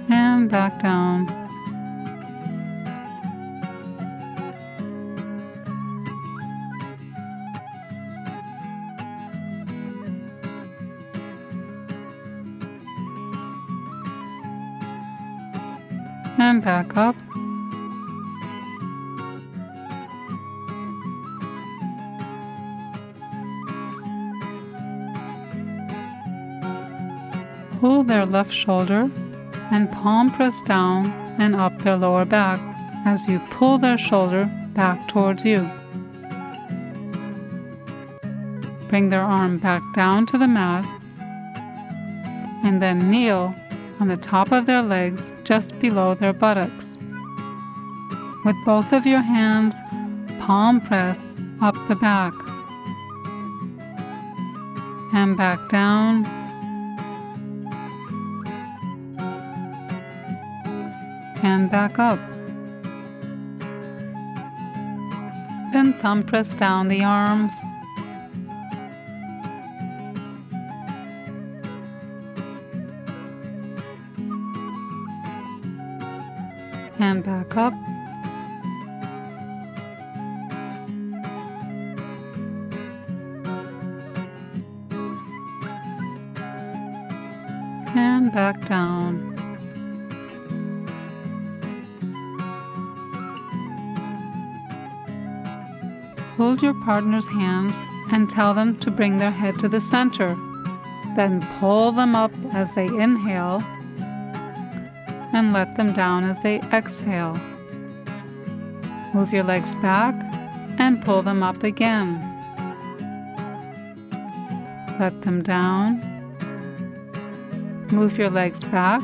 And back down. And back up. Pull their left shoulder and palm press down and up their lower back as you pull their shoulder back towards you. Bring their arm back down to the mat and then kneel on the top of their legs just below their buttocks. With both of your hands, palm press up the back and back down and back up. Then thumb press down the arms and back up. And back down. Hold your partner's hands and tell them to bring their head to the center. Then pull them up as they inhale and let them down as they exhale. Move your legs back and pull them up again. Let them down. Move your legs back.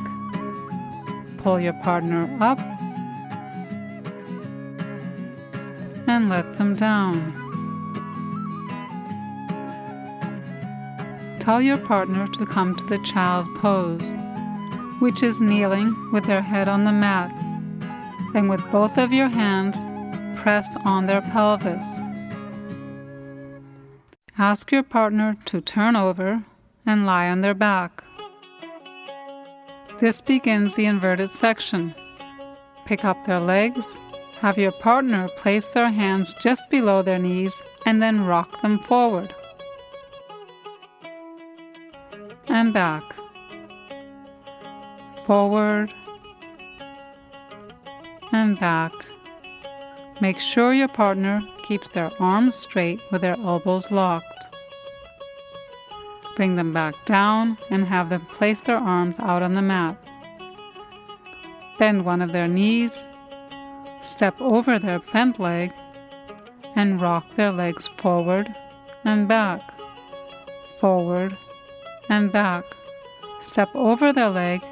Pull your partner up and let them down. Tell your partner to come to the child pose, which is kneeling with their head on the mat. Then with both of your hands, press on their pelvis. Ask your partner to turn over and lie on their back. This begins the inverted section. Pick up their legs, have your partner place their hands just below their knees, and then rock them forward and back. Forward and back. Make sure your partner keeps their arms straight with their elbows locked. Bring them back down and have them place their arms out on the mat. Bend one of their knees, step over their bent leg, and rock their legs forward and back, forward and back. Step over their leg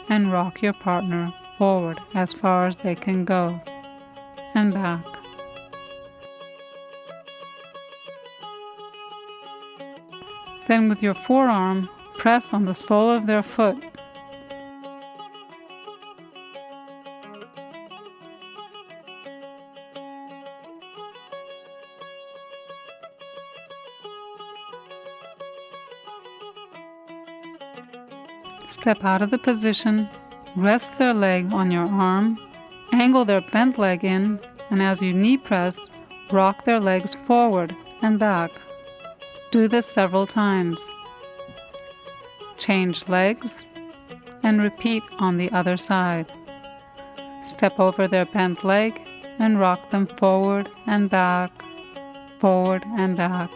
and rock your partner forward as far as they can go, and back. Then with your forearm, press on the sole of their foot. Step out of the position, rest their leg on your arm, angle their bent leg in, and as you knee press, rock their legs forward and back. Do this several times. Change legs and repeat on the other side. Step over their bent leg and rock them forward and back, forward and back,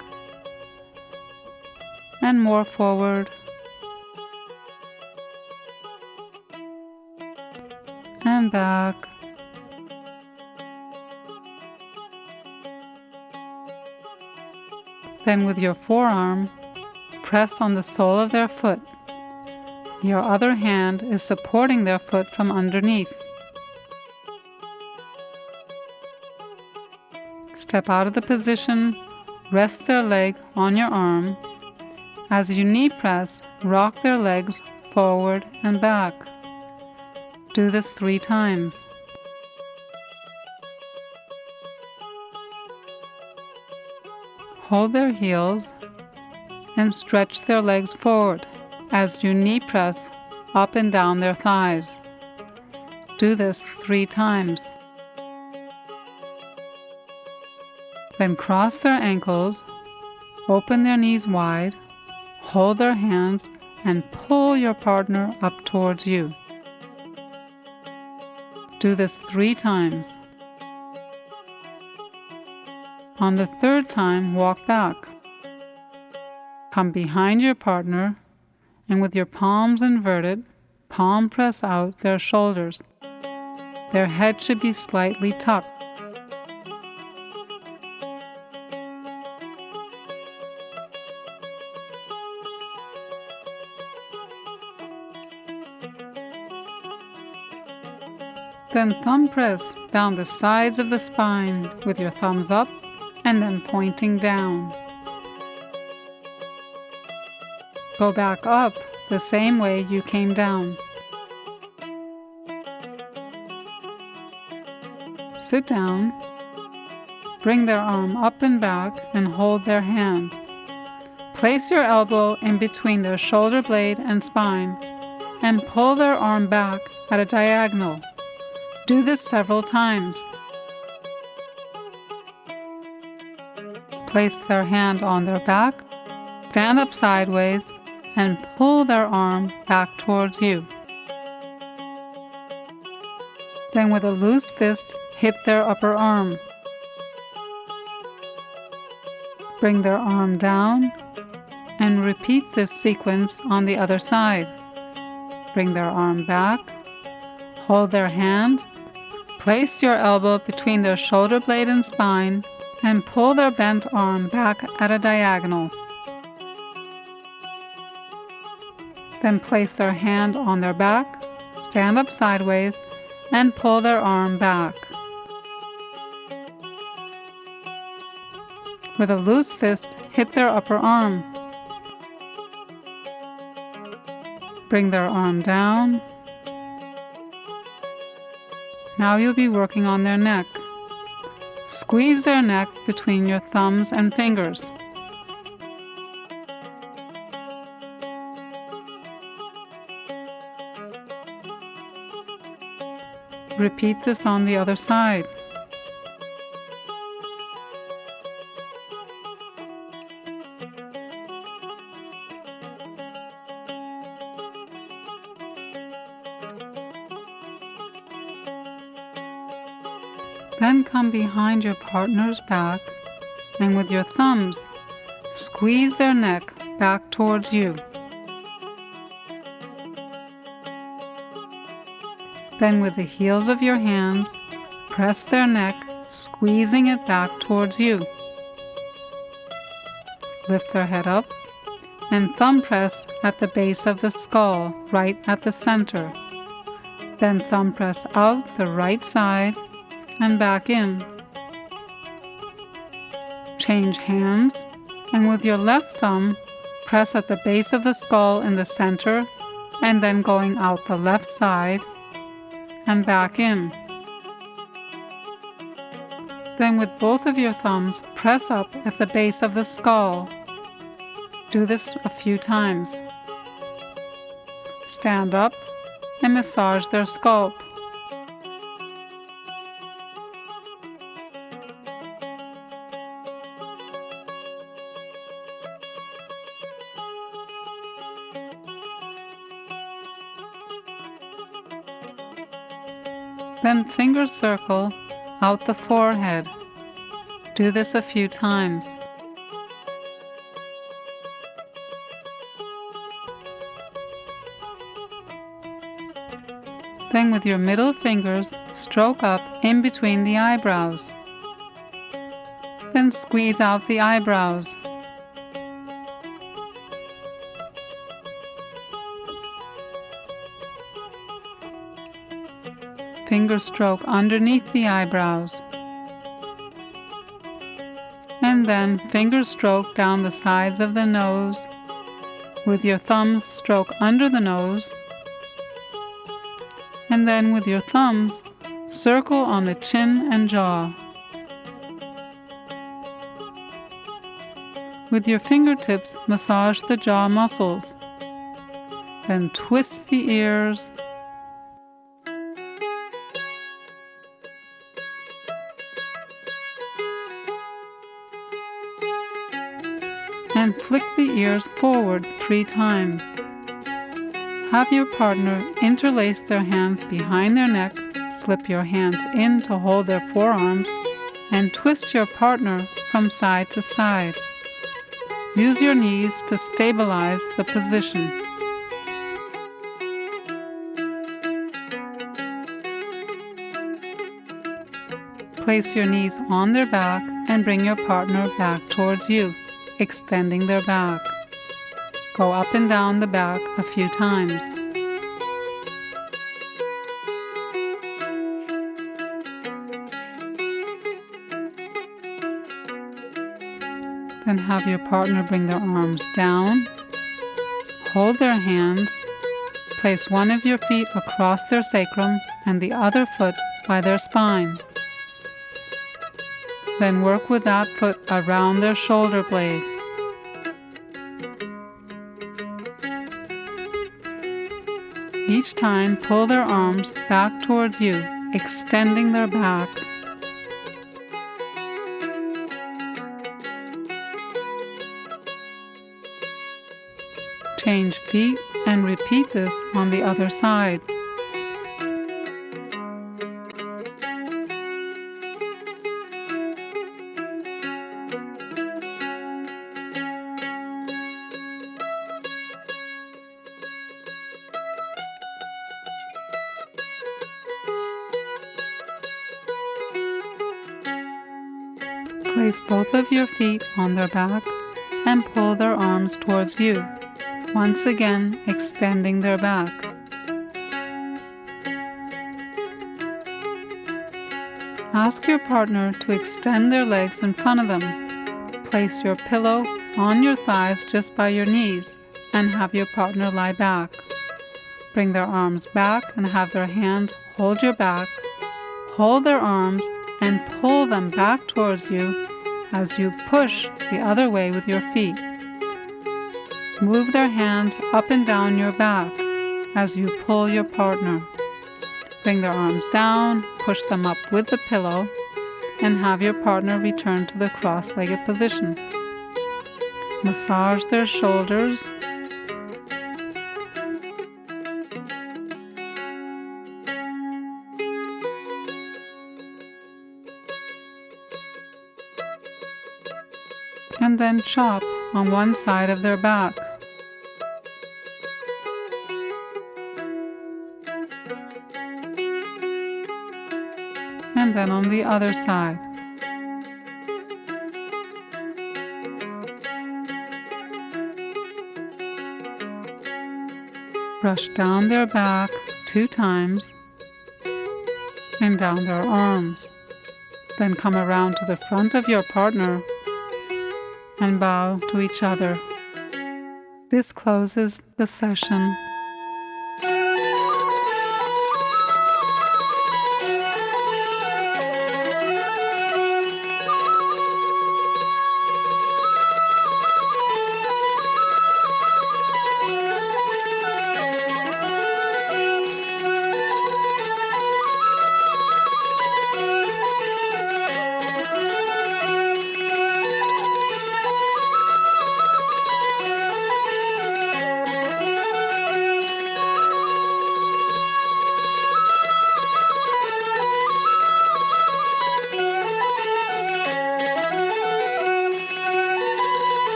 and more forward and back. Then with your forearm, press on the sole of their foot. Your other hand is supporting their foot from underneath. Step out of the position, rest their leg on your arm. As you knee press, rock their legs forward and back. Do this 3 times. Hold their heels and stretch their legs forward as you knee press up and down their thighs. Do this 3 times. Then cross their ankles, open their knees wide, hold their hands, and pull your partner up towards you. Do this 3 times. On the 3rd time, walk back. Come behind your partner, and with your palms inverted, palm press out their shoulders. Their head should be slightly tucked. Then thumb press down the sides of the spine with your thumbs up and then pointing down. Go back up the same way you came down. Sit down. Bring their arm up and back and hold their hand. Place your elbow in between their shoulder blade and spine and pull their arm back at a diagonal. Do this several times. Place their hand on their back, stand up sideways, and pull their arm back towards you. Then with a loose fist, hit their upper arm. Bring their arm down and repeat this sequence on the other side. Bring their arm back, hold their hand, place your elbow between their shoulder blade and spine, and pull their bent arm back at a diagonal. Then place their hand on their back, stand up sideways, and pull their arm back. With a loose fist, hit their upper arm. Bring their arm down. Now you'll be working on their neck. Squeeze their neck between your thumbs and fingers. Repeat this on the other side. Then come behind your partner's back and with your thumbs, squeeze their neck back towards you. Then with the heels of your hands, press their neck, squeezing it back towards you. Lift their head up and thumb press at the base of the skull, right at the center. Then thumb press out the right side and back in. Change hands, and with your left thumb, press at the base of the skull in the center, and then going out the left side and back in. Then with both of your thumbs, press up at the base of the skull. Do this a few times. Stand up and massage their scalp. Then finger circle out the forehead. Do this a few times. Then with your middle fingers, stroke up in between the eyebrows. Then squeeze out the eyebrows. Finger stroke underneath the eyebrows. And then finger stroke down the sides of the nose. With your thumbs, stroke under the nose. And then with your thumbs, circle on the chin and jaw. With your fingertips, massage the jaw muscles. Then twist the ears. And flick the ears forward 3 times. Have your partner interlace their hands behind their neck, slip your hands in to hold their forearms, and twist your partner from side to side. Use your knees to stabilize the position. Place your knees on their back and bring your partner back towards you, extending their back. Go up and down the back a few times. Then have your partner bring their arms down, hold their hands, place one of your feet across their sacrum and the other foot by their spine. Then work with that foot around their shoulder blade. Each time, pull their arms back towards you, extending their back. Change feet and repeat this on the other side. Place both of your feet on their back and pull their arms towards you, once again extending their back. Ask your partner to extend their legs in front of them. Place your pillow on your thighs just by your knees and have your partner lie back. Bring their arms back and have their hands hold your back. Hold their arms and pull them back towards you as you push the other way with your feet. Move their hands up and down your back as you pull your partner. Bring their arms down, push them up with the pillow, and have your partner return to the cross-legged position. Massage their shoulders. And then chop on one side of their back. And then on the other side. Brush down their back 2 times and down their arms. Then come around to the front of your partner and bow to each other. This closes the session.